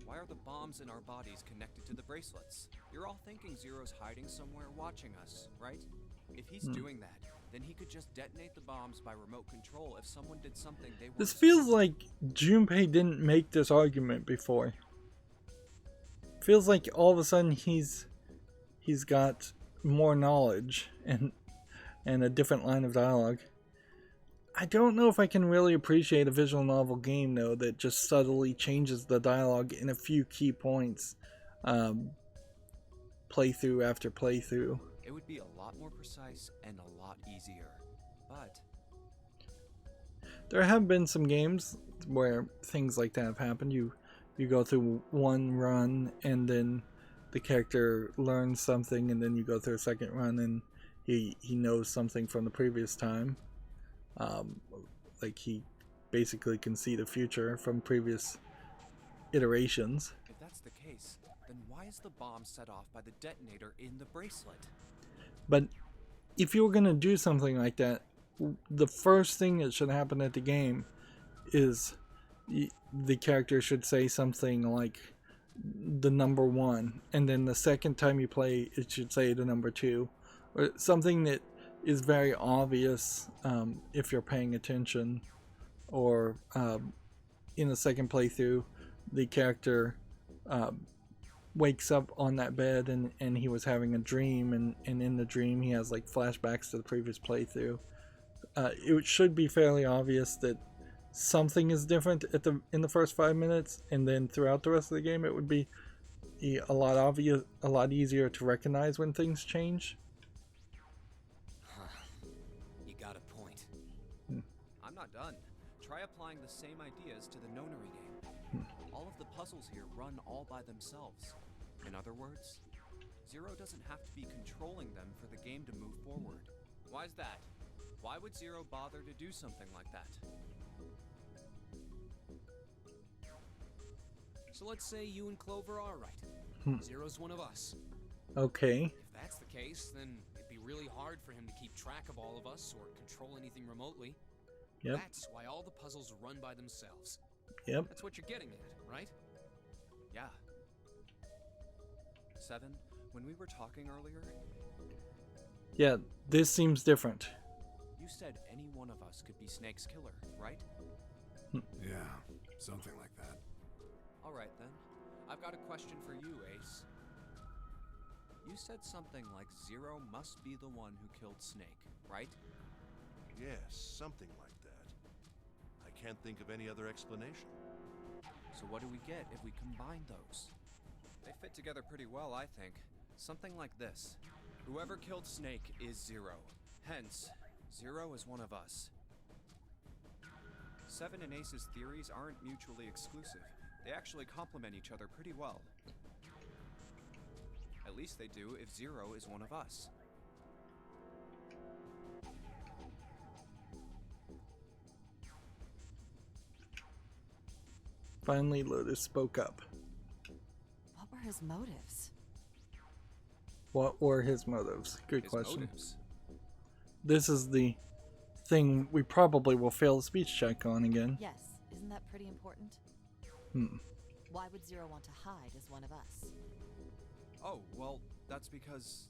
S3: Why are the bombs in our bodies connected to the bracelets? You're all thinking Zero's hiding somewhere watching us, right? If he's doing that, then he could just detonate the bombs by remote control if someone did something they
S1: This
S3: weren't
S1: feels
S3: supposed
S1: like Junpei didn't make this argument before. Feels like all of a sudden he's got more knowledge and a different line of dialogue. I don't know if I can really appreciate a visual novel game though that just subtly changes the dialogue in a few key points, playthrough after playthrough.
S3: It would be a lot more precise and a lot easier, but
S1: There have been some games where things like that have happened. You go through one run and then the character learns something, and then you go through a second run and he knows something from the previous time. Like he basically can see the future from previous iterations.
S3: if that's the case, then why is the bomb set off by the detonator in the bracelet?
S1: But if you were going to do something like that, the first thing that should happen at the game is the character should say something like the number 1, and then the second time you play it should say the number 2, or something that is very obvious if you're paying attention. Or in the second playthrough the character wakes up on that bed and he was having a dream, and in the dream he has like flashbacks to the previous playthrough. It should be fairly obvious that something is different in the first 5 minutes, and then throughout the rest of the game it would be a lot easier to recognize when things change.
S8: You got a point.
S3: I'm not done. Try applying the same ideas to the Nonary game. All of the puzzles here run all by themselves. In other words, Zero doesn't have to be controlling them for the game to move forward. Why's that? Why would Zero bother to do something like that?
S8: So let's say you and Clover are right. Zero's one of us.
S1: Okay.
S8: If that's the case, then it'd be really hard for him to keep track of all of us or control anything remotely.
S1: Yep.
S8: That's why all the puzzles run by themselves.
S1: Yep.
S8: That's what you're getting at, right?
S3: Yeah. 7, when we were talking earlier,
S1: Yeah, this seems different.
S3: you said any one of us could be Snake's killer, right?
S2: Yeah, something like that.
S3: All right then. I've got a question for you, Ace. You said something like Zero must be the one who killed Snake, right?
S5: Yes, something like that. I can't think of any other explanation.
S3: So what do we get if we combine those? They fit together pretty well, I think. Something like this. Whoever killed Snake is Zero. Hence, Zero is one of us. Seven and Ace's theories aren't mutually exclusive. They actually complement each other pretty well. At least they do if Zero is one of us.
S1: Finally, Lotus spoke up.
S6: What were his motives?
S1: What were his motives? Good
S3: His
S1: question.
S3: motives.
S1: This is the thing we probably will fail the speech check on again.
S6: Yes, isn't that pretty important? Why would Zero want to hide as one of us?
S3: Oh, well, that's because,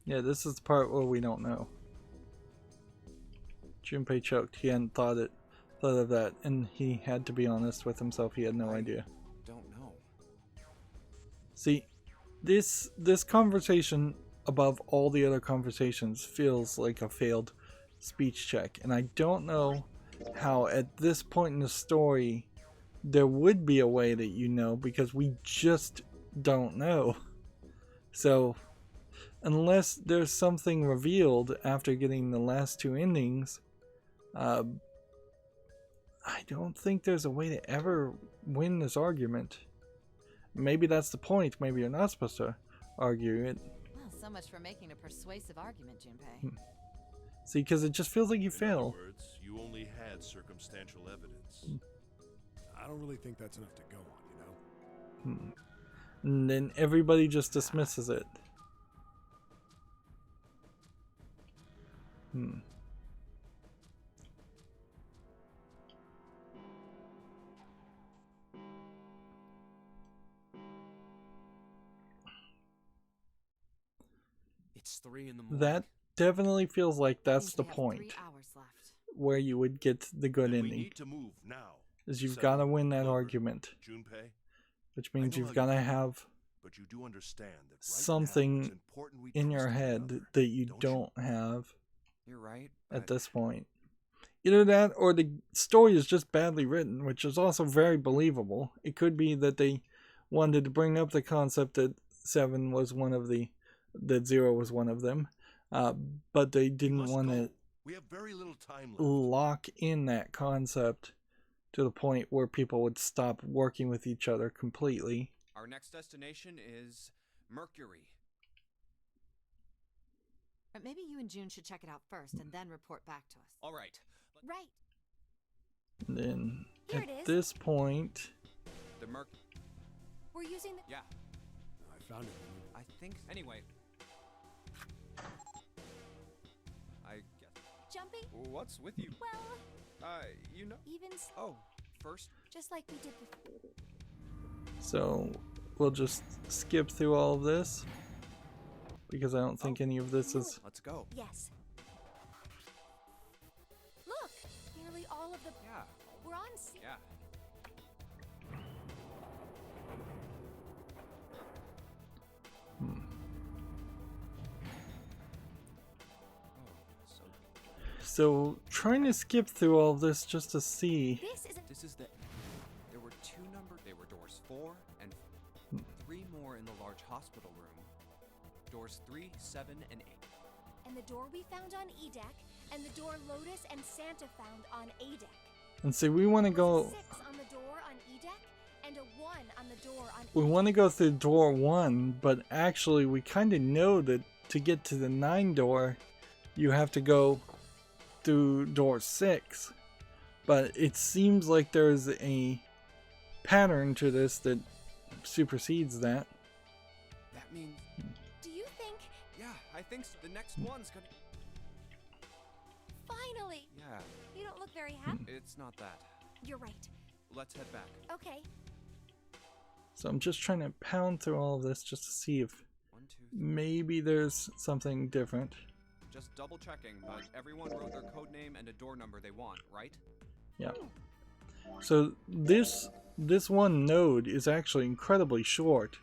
S1: Yeah, this is the part where we don't know. Junpei choked. He hadn't thought of that, and he had to be honest with himself. He had no idea.
S3: don't know.
S1: See, this conversation above all the other conversations feels like a failed speech check, and I don't know how at this point in the story there would be a way that you know, because we just don't know. So unless there's something revealed after getting the last two endings, I don't think there's a way to ever win this argument. Maybe that's the point. Maybe you're not supposed to argue it.
S6: Well, so much for making a persuasive argument, Junpei.
S1: See, because it just feels like you
S5: In
S1: fail.
S5: other words, you only had circumstantial evidence.
S2: I don't really think that's enough to go on, you know?
S1: And then everybody just dismisses it.
S3: It's 3 in the morning.
S1: That definitely feels like that's
S6: Means
S1: the
S6: we have
S1: point
S6: 3 hours left.
S1: where you would get the good
S5: Then we
S1: ending.
S5: need to move now.
S1: Is you've
S5: Seven,
S1: got to win that
S5: Clover,
S1: argument,
S5: Junpei,
S1: which means
S5: I know
S1: you've
S5: how
S1: got
S5: you
S1: to
S5: feel,
S1: have
S5: but you do understand that right
S1: something
S5: now it's important we
S1: in your
S5: trust one
S1: head
S5: another,
S1: that you
S5: don't
S1: don't have
S3: You're right.
S1: at
S3: but
S1: this point. Either that or the story is just badly written, which is also very believable. It could be that they wanted to bring up the concept that Seven was one of that Zero was one of them, but they
S5: We
S1: didn't
S5: must
S1: want to
S5: go. We have very little time left.
S1: lock in that concept to the point where people would stop working with each other completely.
S3: Our next destination is Mercury.
S6: Or maybe you and June should check it out first and then report back to us.
S3: All right.
S7: Right.
S1: And then
S7: Here
S1: at
S7: it is.
S1: this point,
S3: The
S7: We're using the.
S3: Yeah,
S2: I found it.
S3: I think. Anyway. I guess.
S7: Jumpy?
S3: What's with you?
S7: Well,
S3: You know.
S7: even
S3: Oh, first.
S7: just like we did before.
S1: so we'll just skip through all of this because I don't think any of this is.
S3: Let's go.
S7: Yes. Look, nearly all of the.
S3: Yeah.
S7: We're on.
S3: Yeah. Oh, so
S1: So trying to skip through all of this just to see.
S3: this is the. There were 2 numbers. They were doors 4 and 3 more in the large hospital room. Doors 3, 7, and 8.
S7: And the door we found on E deck, and the door Lotus and Santa found on A deck.
S1: And see, we want to
S7: Was
S1: go.
S7: a 6 on the door on E deck, and a 1 on the door on.
S1: We
S7: A
S1: want to
S7: deck.
S1: go through door 1, but actually we kind of know that to get to the 9 door, you have to go through door 6. But it seems like there's a pattern to this that supersedes that.
S3: That means.
S7: Do you think?
S3: Yeah, I think so. The next one's gonna.
S7: Finally!
S3: Yeah,
S7: You don't look very happy.
S3: it's not that.
S7: You're right.
S3: Let's head back.
S7: Okay.
S1: So I'm just trying to pound through all of this just to see if
S3: 1, 2, 3.
S1: maybe there's something different.
S3: Just double checking, but everyone wrote their code name and a door number they want, right?
S1: Yeah. So this one node is actually incredibly short.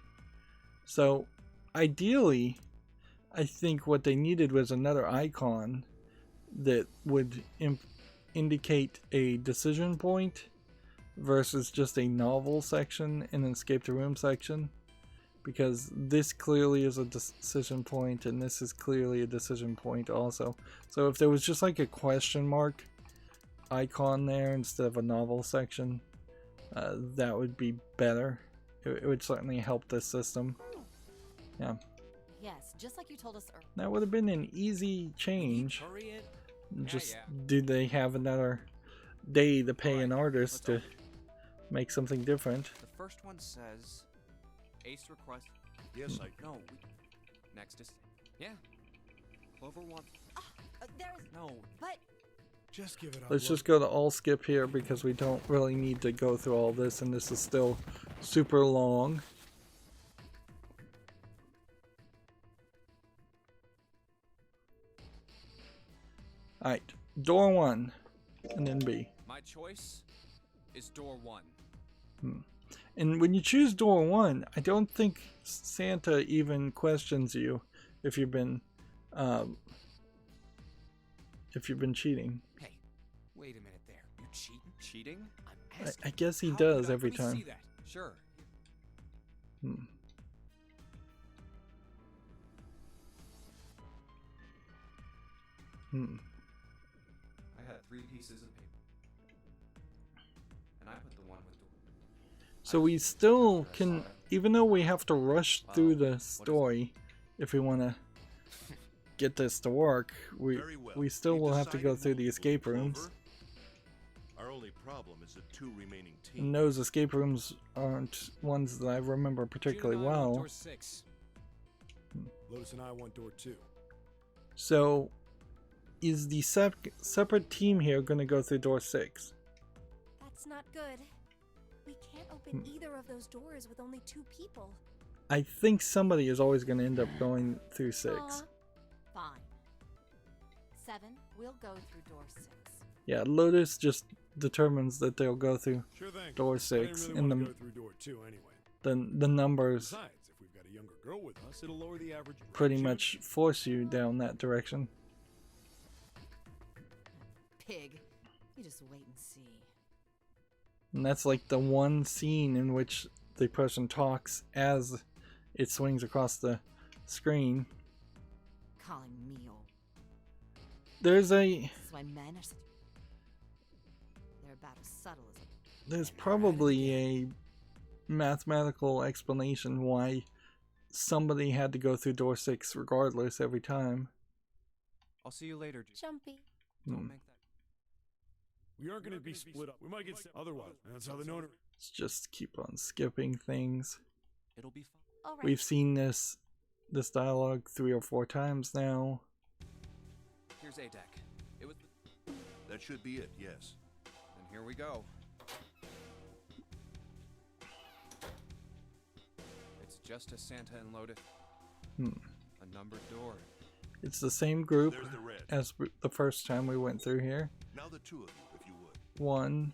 S1: So ideally, I think what they needed was another icon that would indicate a decision point versus just a novel section and an escape the room section, because this clearly is a decision point and this is clearly a decision point also. So if there was just like a question mark icon there instead of a novel section, that would be better. It would certainly help this system. Yeah.
S6: Yes, just like you told us earlier.
S1: That would have been an easy change.
S8: Hurry it.
S1: Just did they have another day to pay an artist to make something different?
S3: The first one says, Ace request.
S5: Yes, I
S3: No. Next is, yeah. Clover wants.
S6: There's
S3: No.
S6: but
S2: Just give it up.
S1: Let's just go to all skip here because we don't really need to go through all this, and this is still super long. Alright, door 1 and then B.
S3: My choice is door 1.
S1: And when you choose door 1, I don't think Santa even questions you if you've been cheating.
S8: Hey, wait a minute there. You cheating?
S3: Cheating?
S8: I'm asking.
S1: I guess he
S8: How
S1: does
S8: could I-
S1: every
S8: let me
S1: time.
S8: see that.
S3: Sure. I had 3 pieces of paper. And I put the one with the...
S1: So we still can, even though we have to rush through the story if we want to get this to work,
S5: Very well.
S1: we still
S5: We've
S1: will have to go
S5: decided
S1: through
S5: we'll
S1: the
S5: move
S1: escape
S5: Clover.
S1: rooms.
S5: Our only problem is the 2 remaining teams.
S1: And those escape rooms aren't ones that I remember particularly
S2: Gene and I want
S1: well.
S2: Door 6. Lotus and I want door 2.
S1: So is the separate team here going to go through door 6?
S7: That's not good. We can't open either of those doors with only 2 people.
S1: I think somebody is always going to end up going through 6.
S7: Aw.
S6: fine. 7, we'll go through door 6.
S1: Yeah, Lotus just determines that they'll go through
S2: Sure thing.
S1: door
S2: I
S1: 6,
S2: didn't really
S1: and
S2: want to
S1: the
S2: go through door 2 anyway.
S1: the numbers
S2: Besides, if we've got a younger girl with us, it'll lower the average.
S1: pretty
S2: grade
S1: much force you down that direction.
S6: Pig. You just wait and see.
S1: And that's like the one scene in which the person talks as it swings across the screen.
S6: Calling meal.
S1: There's a
S6: This is why men are such... They're about as subtle as a...
S1: there's probably a mathematical explanation why somebody had to go through door 6 regardless every time.
S3: I'll see you later.
S7: Jumpy.
S3: Don't make that.
S2: We aren't going to be split up. We might get otherwise. That's how the notary.
S1: Let's just keep on skipping things.
S3: It'll be fun.
S7: All right.
S1: We've seen this dialogue 3 or 4 times now.
S3: Here's A deck. It was.
S5: That should be it, yes.
S3: And here we go. It's just a Santa and Lotus. A numbered door.
S1: It's the same group
S5: There's the red.
S1: as the first time we went through here.
S5: Now the 2 of you, if you would.
S1: 1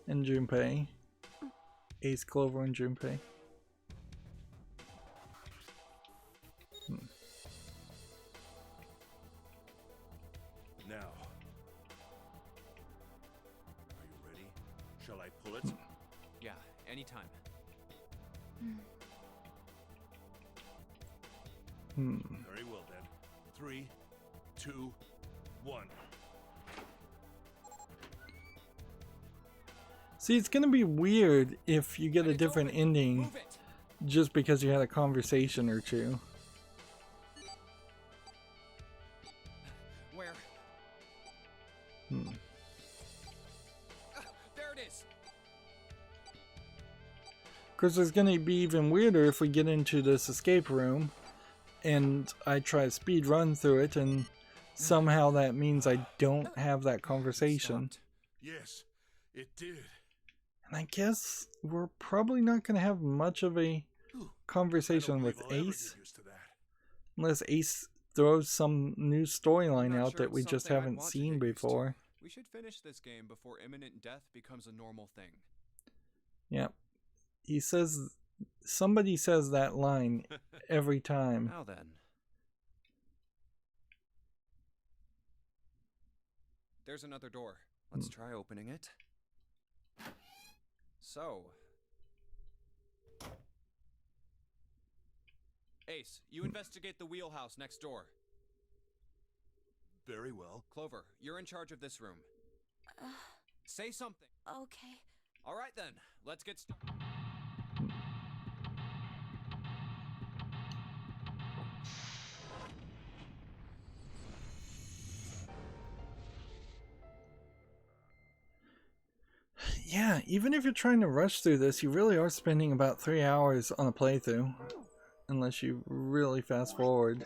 S1: and Junpei. Ace, Clover, and Junpei.
S5: Now. Are you ready? Shall I pull it?
S3: Yeah, anytime.
S5: Very well then. 3, 2, 1.
S1: See, it's gonna be weird if you get a different ending
S8: Move it.
S1: just because you had a conversation or 2.
S3: Where? There it is.
S1: Because it's gonna be even weirder if we get into this escape room and I try to speed run through it and somehow that means I don't have that conversation.
S3: Stopped.
S5: Yes, it did.
S1: And I guess we're probably not gonna have much of a conversation
S5: I don't
S1: with
S5: believe I'll ever
S1: Ace.
S5: get used to that.
S1: Unless Ace throws some new storyline
S3: Not
S1: out
S3: sure
S1: that
S3: it's
S1: we just
S3: something I'd
S1: haven't
S3: want to
S1: seen
S3: get used to.
S1: before.
S3: We should finish this game before imminent death becomes a normal thing.
S1: Yep. He says, somebody says that line every time.
S3: Now then. There's another door. Let's try opening it. So. Ace, you investigate the wheelhouse next door.
S5: Very well.
S3: Clover, you're in charge of this room. Say something.
S7: Okay.
S3: All right then, let's get started.
S1: Yeah, even if you're trying to rush through this, you really are spending about 3 hours on a playthrough. Unless you really fast forward.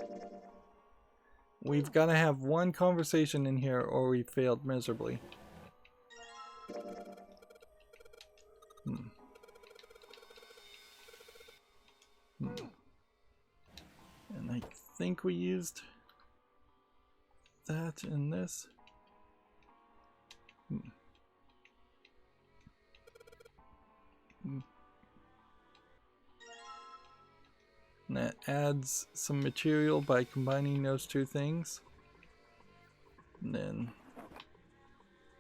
S1: We've got to have one conversation in here or we failed miserably. And I think we used that in this. And that adds some material by combining those two things. And then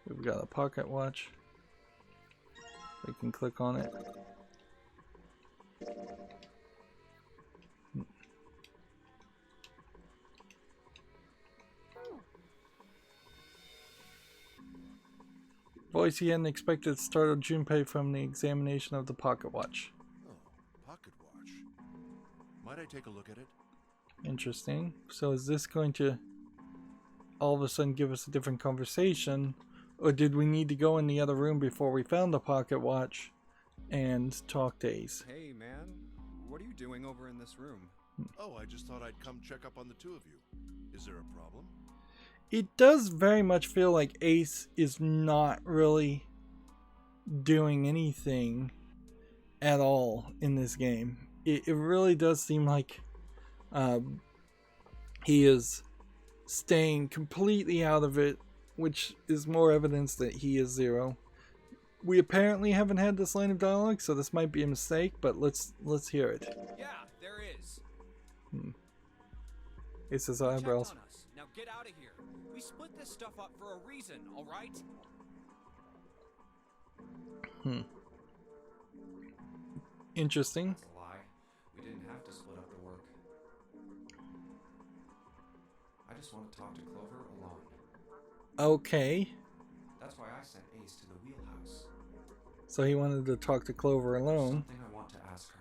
S1: we've got a pocket watch. We can click on it. Voice he hadn't expected startled Junpei from the examination of the pocket watch.
S5: Oh, pocket watch. Might I take a look at it?
S1: Interesting. So is this going to all of a sudden give us a different conversation? Or did we need to go in the other room before we found the pocket watch and talk to Ace?
S3: Hey man, what are you doing over in this room?
S5: Oh, I just thought I'd come check up on the two of you. Is there a problem?
S1: It does very much feel like Ace is not really doing anything at all in this game. It really does seem like he is staying completely out of it, which is more evidence that he is Zero. We apparently haven't had this line of dialogue, so this might be a mistake, but let's hear it.
S3: Yeah, there is.
S1: Ace's
S3: Check
S1: eyebrows.
S3: on us. Now get out of here. We split this stuff up for a reason, all right?
S1: Interesting.
S3: That's a lie. We didn't have to split up the work. I just want to talk to Clover alone.
S1: Okay.
S3: That's why I sent Ace to the wheelhouse.
S1: So he wanted to talk to Clover alone.
S3: Something I want to ask her.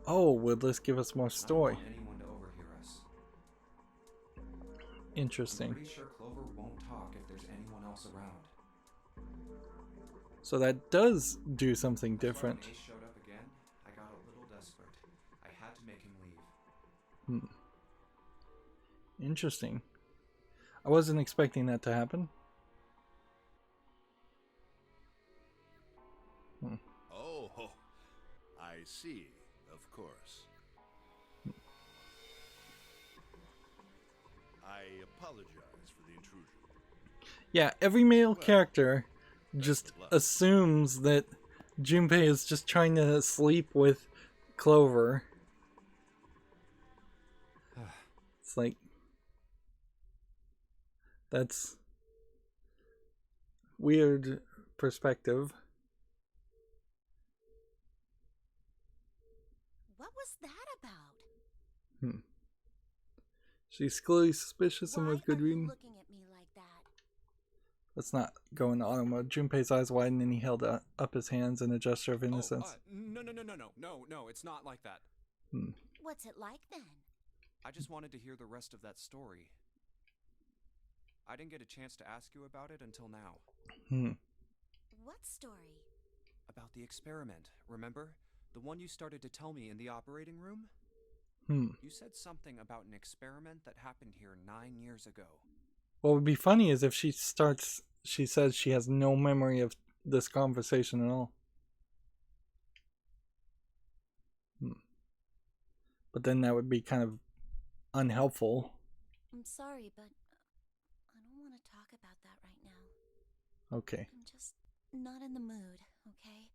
S1: Oh, will this give us more
S3: I don't
S1: story?
S3: want anyone to overhear us.
S1: Interesting.
S3: I'm pretty sure Clover won't talk if there's anyone else around.
S1: So that does do something
S3: That's why
S1: different.
S3: when Ace showed up again, I got a little desperate. I had to make him leave.
S1: Interesting. I wasn't expecting that to happen.
S5: Oh, I see. Of course. I apologize for the intrusion.
S1: Yeah, every male character just assumes that Junpei is just trying to sleep with Clover. It's like, that's weird perspective.
S4: What was that about?
S1: She's clearly suspicious and
S4: Why
S1: with good
S4: are you
S1: reason.
S4: looking at me like that?
S1: Let's not go into auto mode. Junpei's eyes widened and he held up his hands in a gesture of innocence.
S3: No, it's not like that.
S4: What's it like then?
S3: I just wanted to hear the rest of that story. I didn't get a chance to ask you about it until now.
S4: What story?
S3: About the experiment, remember? The one you started to tell me in the operating room? You said something about an experiment that happened here 9 years ago.
S1: What would be funny is if she says she has no memory of this conversation at all. But then that would be kind of unhelpful.
S4: I'm sorry, but I don't want to talk about that right now.
S1: Okay.
S4: I'm just not in the mood, okay?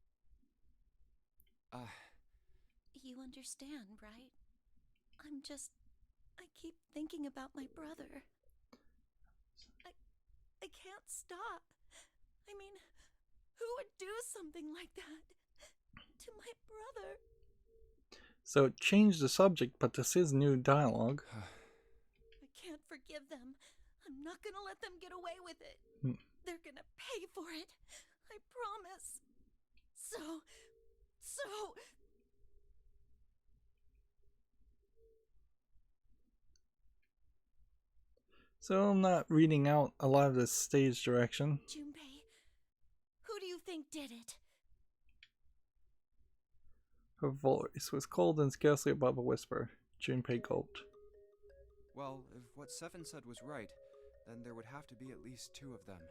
S4: You understand, right? I keep thinking about my brother. I can't stop. I mean, who would do something like that to my brother?
S1: So change the subject, but this is new dialogue.
S4: I can't forgive them. I'm not gonna let them get away with it. They're gonna pay for it. I promise. So...
S1: So I'm not reading out a lot of this stage direction.
S4: Junpei, who do you think did it?
S1: Her voice was cold and scarcely above a whisper. Junpei gulped.
S3: Well, if what Seven said was right, then there would have to be at least 2 of them.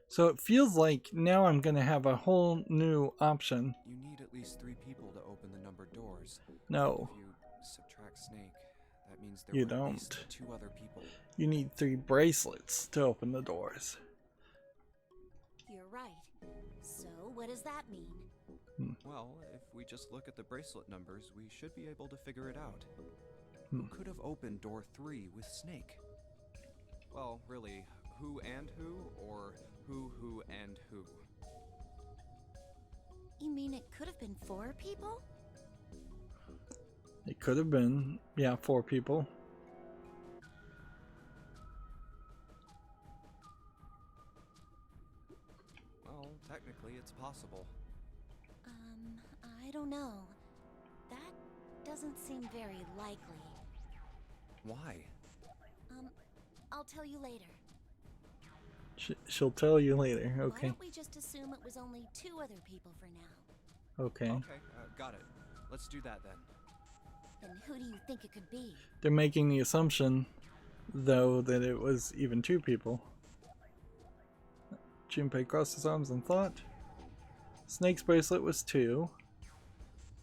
S1: So it feels like now I'm going to have a whole new option.
S3: You need at least 3 people to open the numbered doors.
S1: No.
S3: If you subtract Snake, that means there
S1: You
S3: were
S1: don't.
S3: at least 2 other people.
S1: You need 3 bracelets to open the doors.
S4: You're right. So what does that mean?
S3: Well, if we just look at the bracelet numbers, we should be able to figure it out. Who could have opened door 3 with Snake? Well, really, who and who, or who and who?
S4: You mean it could have been 4 people?
S1: It could have been, yeah, 4 people.
S3: Well, technically it's possible.
S4: I don't know. That doesn't seem very likely.
S3: Why?
S4: I'll tell you later.
S1: She'll tell you later,
S4: Why
S1: okay.
S4: don't we just assume it was only 2 other people for now?
S1: Okay.
S3: Okay, got it. Let's do that then.
S4: Then who do you think it could be?
S1: They're making the assumption, though, that it was even 2 people. Junpei crossed his arms and thought. Snake's bracelet was 2,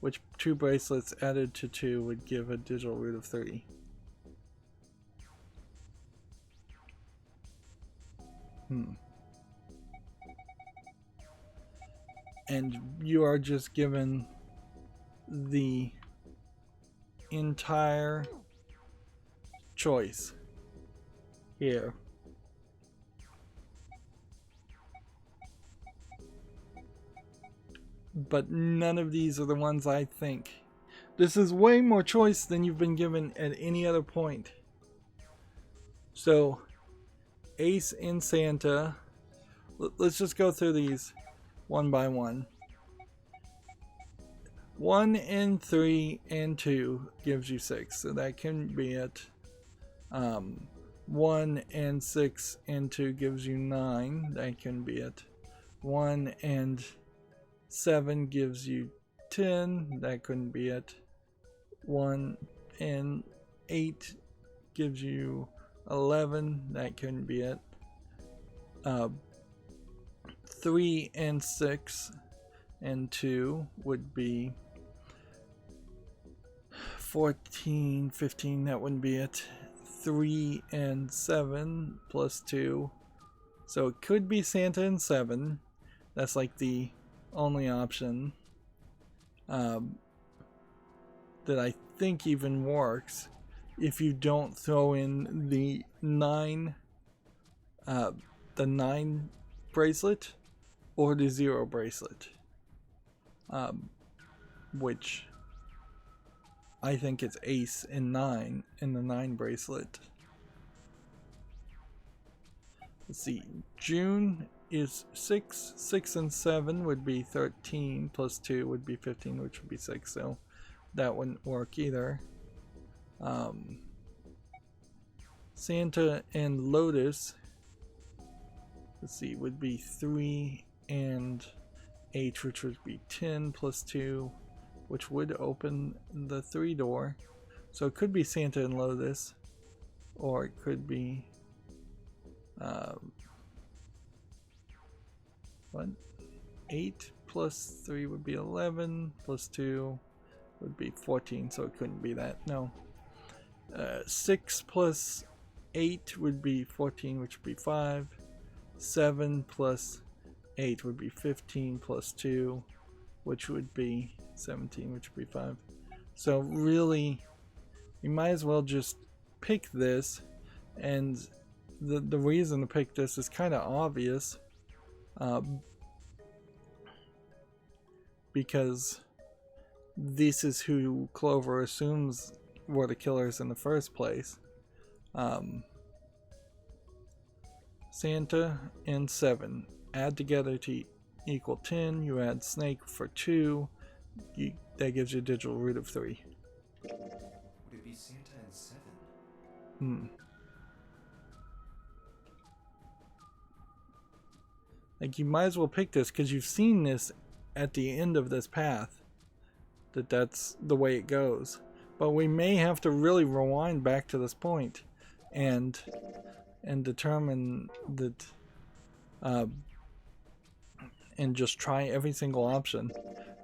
S1: which 2 bracelets added to 2 would give a digital root of 3. And you are just given the entire choice here. But none of these are the ones I think. This is way more choice than you've been given at any other point. So, Ace and Santa. Let's just go through these one by one. 1 and 3 and 2 gives you 6, so that can be it. 1 and 6 and 2 gives you 9, that can be it. 1 and 7 gives you 10, that couldn't be it. 1 and 8 gives you 11, that couldn't be it. 3 and 6 and 2 would be 14, 15, that wouldn't be it. 3 and 7 plus 2. So it could be Santa and 7. That's like the only option that I think even works. If you don't throw in the 9 bracelet or the 0 bracelet, which I think it's Ace and 9 in the 9 bracelet. Let's see, June is 6, 6 and 7 would be 13, plus 2 would be 15, which would be 6, so that wouldn't work either. Santa and Lotus, let's see, would be 3 and 8, which would be 10 plus 2, which would open the 3 door. So it could be Santa and Lotus, or it could be what? 8 plus 3 would be 11, plus 2 would be 14, so it couldn't be that, no. 6 plus 8 would be 14, which would be 5. 7 plus 8 would be 15 plus 2, which would be 17, which would be 5. So really, you might as well just pick this, and the reason to pick this is kind of obvious, because this is who Clover assumes were the killers in the first place. Santa and 7 add together to equal 10. You add Snake for 2. That gives you a digital root of 3.
S3: Would it be Santa and 7?
S1: Like, you might as well pick this because you've seen this at the end of this path, that's the way it goes. But we may have to really rewind back to this point and determine that, and just try every single option.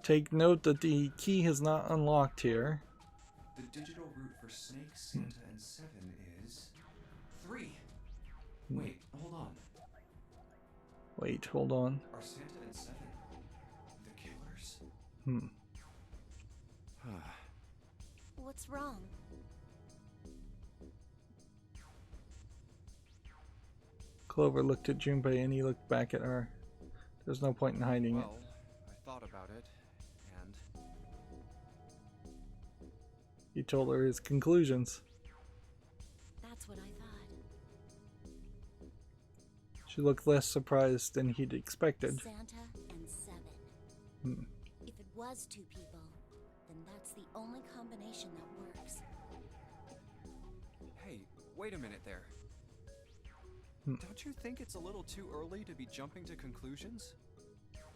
S1: Take note that the key has not unlocked here.
S3: The digital root for Snake, Santa, and 7 is 3. Wait, hold on.
S1: Wait, hold on.
S3: Are Santa and 7 the killers?
S4: What's wrong?
S1: Clover looked at Junpei and he looked back at her. There's no point in hiding it.
S3: Well, I thought about it, and
S1: He told her his conclusions.
S4: That's what I thought.
S1: She looked less surprised than he'd expected.
S4: Santa and 7. If it was 2 people, then that's the only combination that works.
S3: hey, wait a minute there. Don't you think it's a little too early to be jumping to conclusions?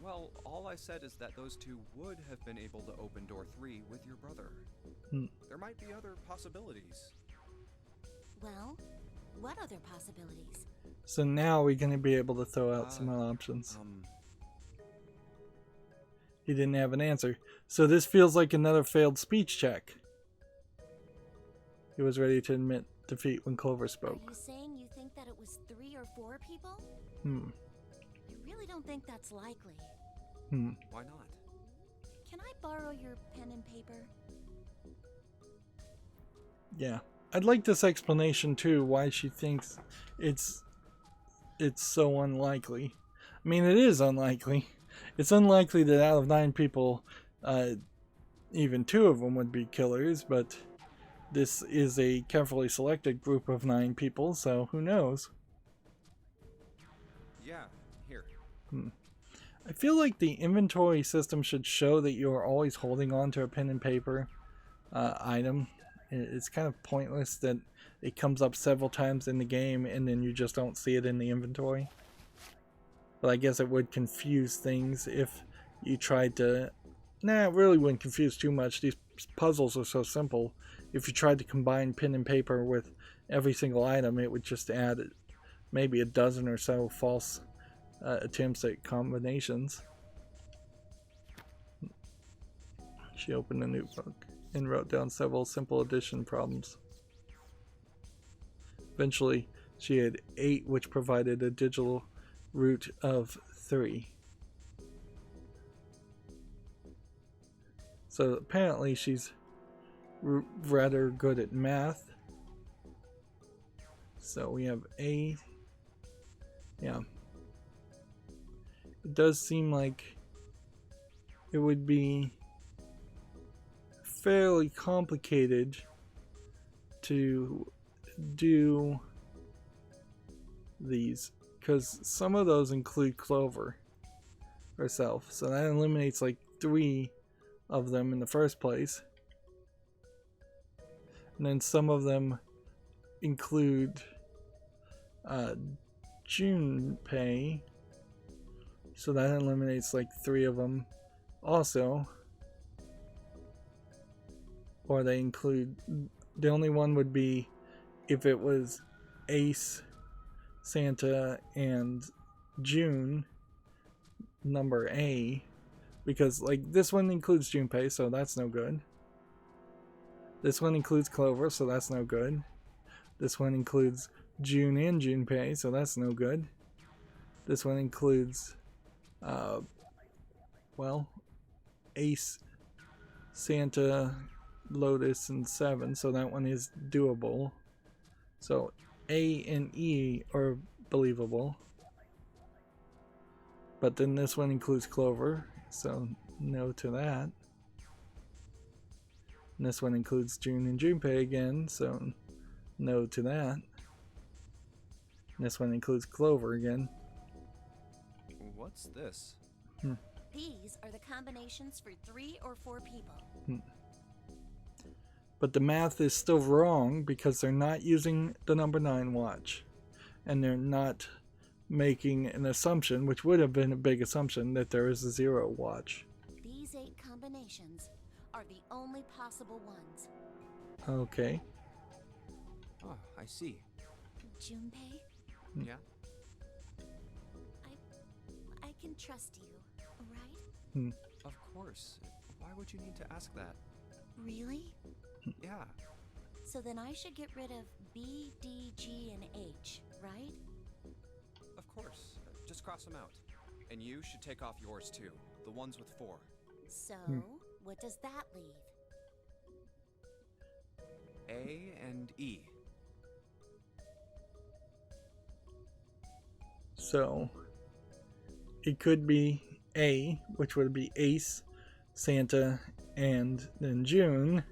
S3: Well, all I said is that those 2 would have been able to open door 3 with your brother. There might be other possibilities.
S4: Well, what other possibilities?
S1: So now we're going to be able to throw out some options. He didn't have an answer. So this feels like another failed speech check. He was ready to admit defeat when Clover spoke.
S4: Are you saying you think that it was 3 or 4 people? I really don't think that's likely.
S3: Why not?
S4: Can I borrow your pen and paper?
S1: Yeah. I'd like this explanation too, why she thinks it's so unlikely. I mean, it is unlikely. It's unlikely that out of 9 people, even 2 of them would be killers, but this is a carefully selected group of 9 people, so who knows?
S3: Yeah, here.
S1: I feel like the inventory system should show that you're always holding on to a pen and paper item. It's kind of pointless that it comes up several times in the game and then you just don't see it in the inventory. But I guess it would confuse things if you tried to... Nah, it really wouldn't confuse too much. These puzzles are so simple. If you tried to combine pen and paper with every single item, it would just add maybe a dozen or so false attempts at combinations. She opened a notebook and wrote down several simple addition problems. Eventually, she had 8, which provided a digital root of 3. So apparently she's rather good at math. So we have A. Yeah. It does seem like it would be fairly complicated to do these, because some of those include Clover herself, so that eliminates like 3 of them in the first place, and then some of them include Junpei, so that eliminates like 3 of them also. Or they include, the only one would be if it was Ace, Santa, and June, number A, because like this one includes Junpei, so that's no good. This one includes Clover, so that's no good. This one includes June and Junpei, so that's no good. This one includes, well, Ace, Santa, Lotus, and 7, so that one is doable. So A and E are believable. But then this one includes Clover, so no to that. And this one includes June and Junpei again, so no to that. And this one includes Clover again.
S3: What's this?
S4: These are the combinations for 3 or 4 people.
S1: But the math is still wrong because they're not using the number 9 watch. And they're not making an assumption, which would have been a big assumption, that there is a 0 watch.
S4: These 8 combinations are the only possible ones.
S1: Okay.
S3: Oh, I see.
S4: Junpei,
S3: Yeah?
S4: I can trust you, right?
S3: Of course. Why would you need to ask that?
S4: Really?
S3: Yeah.
S4: So then I should get rid of B, D, G, and H, right?
S3: Of course. Just cross them out. And you should take off yours too. The ones with 4.
S4: So, what does that leave?
S3: A and E.
S1: So it could be A, which would be Ace, Santa, and then June.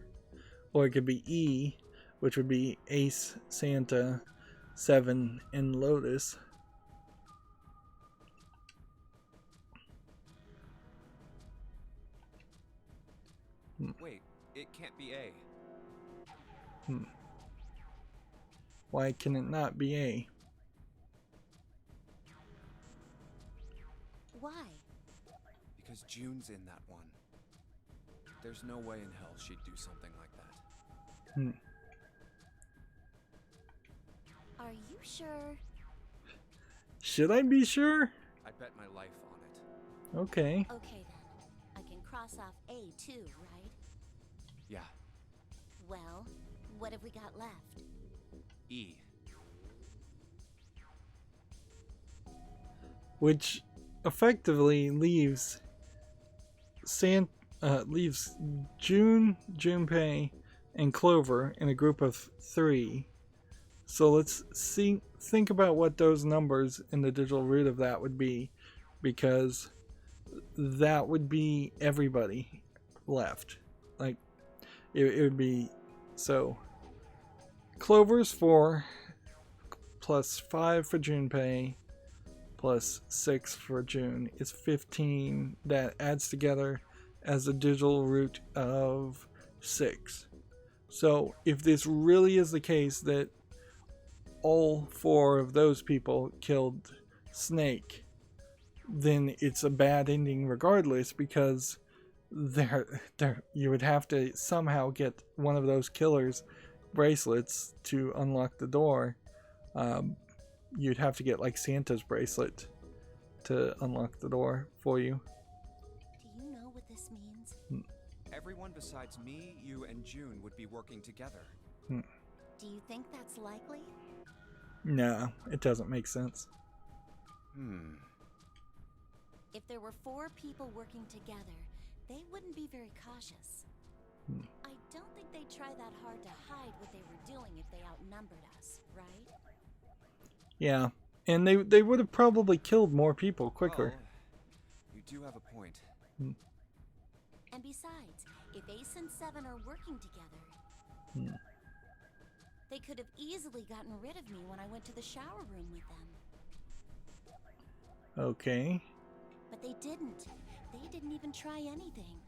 S1: Or it could be E, which would be Ace, Santa, 7, and Lotus.
S3: Wait, it can't be A.
S1: Why can it not be A?
S4: Why?
S3: Because June's in that one. There's no way in hell she'd do something like that.
S4: Are you sure?
S1: Should I be sure?
S3: I bet my life on it.
S1: Okay.
S4: Okay then. I can cross off A too, right?
S3: Yeah.
S4: Well, what have we got left?
S3: E.
S1: Which effectively leaves leaves June, Junpei, and Clover in a group of 3. So let's think about what those numbers in the digital root of that would be, because that would be everybody left. Like it would be, so Clover's 4 plus 5 for Junpei plus 6 for June is 15. That adds together as a digital root of 6. So if this really is the case that all 4 of those people killed Snake, then it's a bad ending regardless, because you would have to somehow get one of those killers' bracelets to unlock the door. You'd have to get like Santa's bracelet to unlock the door for you.
S4: Do you know what this means?
S3: Everyone besides me, you, and June would be working together.
S4: Do you think that's likely?
S1: No, it doesn't make sense.
S4: If there were 4 people working together, they wouldn't be very cautious. I don't think they'd try that hard to hide what they were doing if they outnumbered us, right?
S1: Yeah, and they would have probably killed more people quicker.
S3: Well, you do have a point.
S4: And besides, if Ace and 7 are working together, they could have easily gotten rid of me when I went to the shower room with them.
S1: Okay.
S4: But they didn't. They didn't even try anything.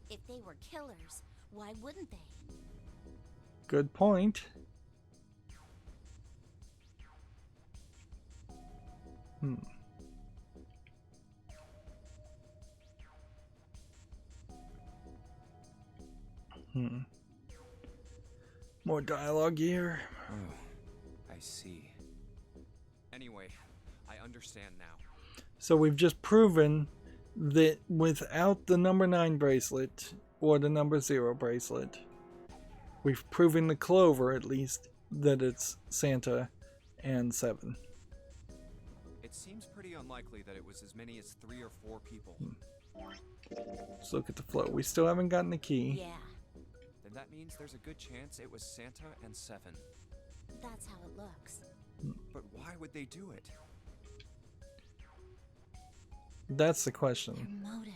S4: If they were killers, why wouldn't they?
S1: Good point. More dialogue here.
S3: Oh, I see. Anyway, I understand now.
S1: So we've just proven that without the number 9 bracelet or the number 0 bracelet, we've proven the Clover at least that it's Santa and 7.
S3: It seems pretty unlikely that it was as many as 3 or 4 people.
S1: Let's look at the flow. We still haven't gotten the key.
S4: Yeah,
S3: Then that means there's a good chance it was Santa and 7.
S4: that's how it looks.
S3: But why would they do it?
S1: That's the
S4: Their
S1: question.
S4: motive.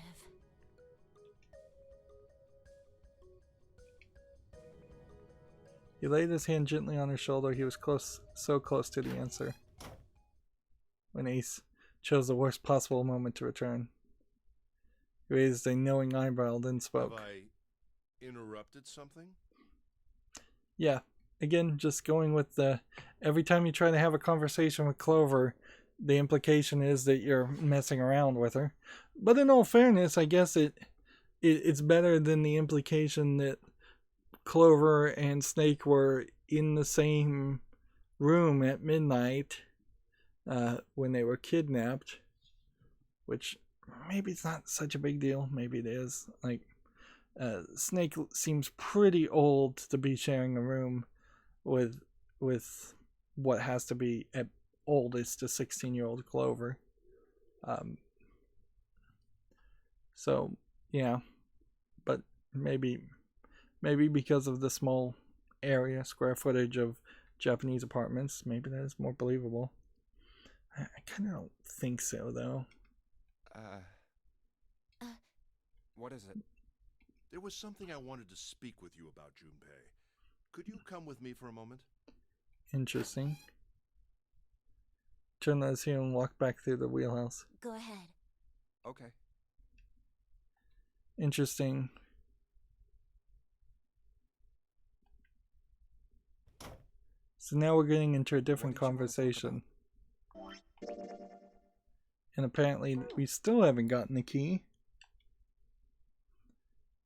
S1: He laid his hand gently on her shoulder. He was close, so close to the answer. When Ace chose the worst possible moment to return. He raised a knowing eyebrow, then spoke.
S5: Have I interrupted something?
S1: Yeah, again, just going with the... Every time you try to have a conversation with Clover, the implication is that you're messing around with her. But in all fairness, I guess it's better than the implication that Clover and Snake were in the same room at midnight when they were kidnapped, which maybe it's not such a big deal. Maybe it is. Like, Snake seems pretty old to be sharing a room with what has to be at oldest a 16-year-old Clover. So yeah, but maybe because of the small square footage of Japanese apartments, maybe that is more believable. I kind of don't think so, though.
S3: What is it?
S5: There was something I wanted to speak with you about, Junpei. Could you come with me for a moment?
S1: Interesting. Turn those here and walk back through the wheelhouse.
S4: Go ahead.
S3: Okay.
S1: Interesting. So now we're getting into a different conversation. And apparently we still haven't gotten the key.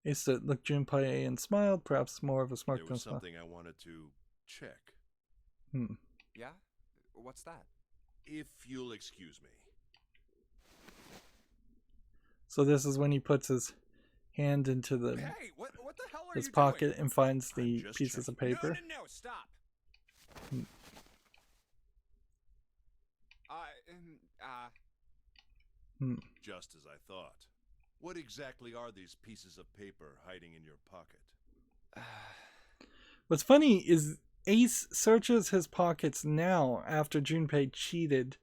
S1: Ace looked Junpei and smiled, perhaps more of a smirk
S5: There
S1: than a
S5: was
S1: smile.
S5: something I wanted to check.
S3: Yeah? What's that?
S5: If you'll excuse me.
S1: So this is when he puts his hand into
S3: Hey, what the hell are
S1: his
S3: you
S1: pocket
S3: doing?
S1: and finds
S5: I'm
S1: the
S5: just
S1: pieces of
S5: checking.
S1: paper.
S3: No, stop.
S5: Just as I thought. What exactly are these pieces of paper hiding in your pocket?
S1: What's funny is Ace searches his pockets now after Junpei cheated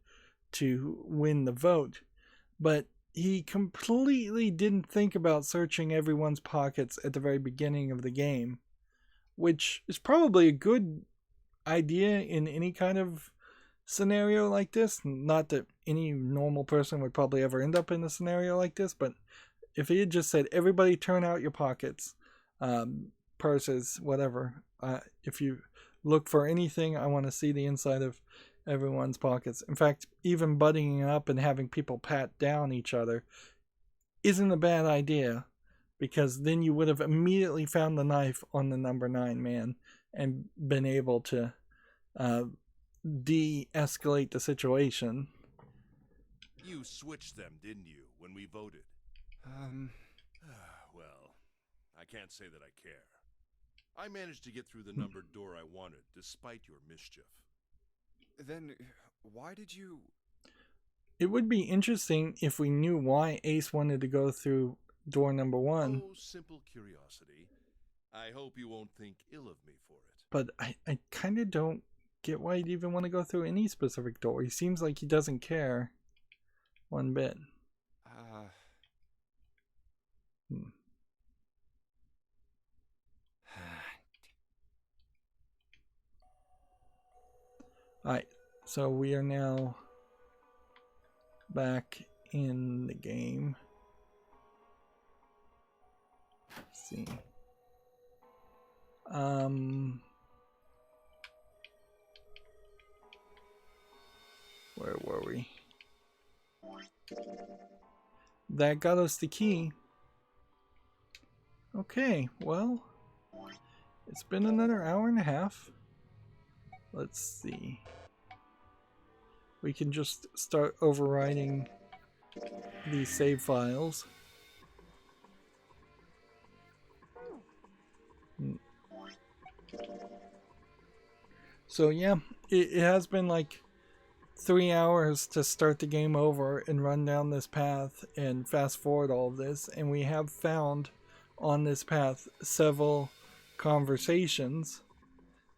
S1: to win the vote, but he completely didn't think about searching everyone's pockets at the very beginning of the game, which is probably a good idea in any kind of scenario like this. Not that any normal person would probably ever end up in a scenario like this, but if he had just said, everybody turn out your pockets, purses, whatever, if you look for anything, I want to see the inside of everyone's pockets. In fact, even buddying up and having people pat down each other isn't a bad idea, because then you would have immediately found the knife on the number 9 man and been able to de-escalate the situation.
S5: You switched them, didn't you, when we voted? Well, I can't say that I care. I managed to get through the numbered door I wanted, despite your mischief.
S3: Then why did you...
S1: It would be interesting if we knew why Ace wanted to go through door number 1.
S5: Oh, simple curiosity. I hope you won't think ill of me for it.
S1: But I kind of don't get why he'd even want to go through any specific door. He seems like he doesn't care one bit. Alright, so we are now back in the game. Let's see. Where were we? That got us the key. Okay, well, it's been another hour and a half. Let's see. We can just start overwriting these save files. So yeah, it has been like 3 hours to start the game over and run down this path and fast forward all of this, and we have found on this path several conversations,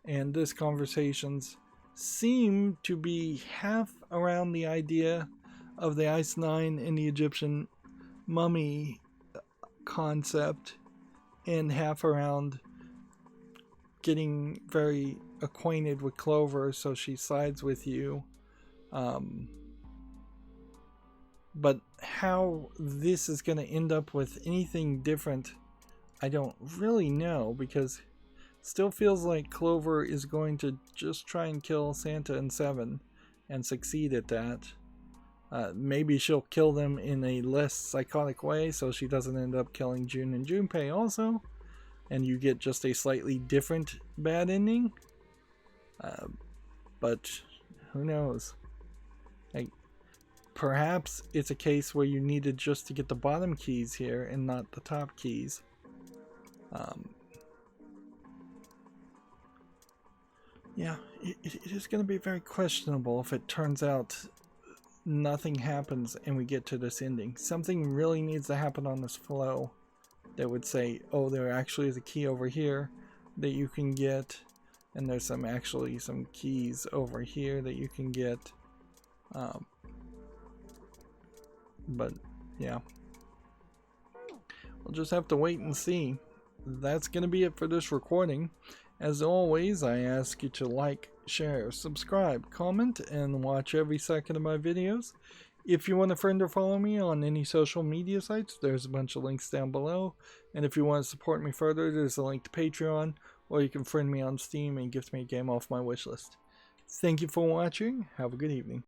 S1: and these conversations seem to be half around the idea of the Ice Nine and the Egyptian mummy concept, and half around getting very acquainted with Clover so she sides with you. But how this is going to end up with anything different, I don't really know, because it still feels like Clover is going to just try and kill Santa and Seven and succeed at that. Maybe she'll kill them in a less psychotic way so she doesn't end up killing June and Junpei also, and you get just a slightly different bad ending. But who knows? Perhaps it's a case where you needed just to get the bottom keys here and not the top keys. Yeah, it is going to be very questionable if it turns out nothing happens and we get to this ending. Something really needs to happen on this flow that would say, oh, there actually is a key over here that you can get, and there's actually some keys over here that you can get. But yeah, we'll just have to wait and see. That's going to be it for this recording. As always, I ask you to like, share, subscribe, comment, and watch every second of my videos. If you want a friend or follow me on any social media sites, there's a bunch of links down below. And if you want to support me further, there's a link to Patreon, or you can friend me on Steam and gift me a game off my wishlist. Thank you for watching. Have a good evening.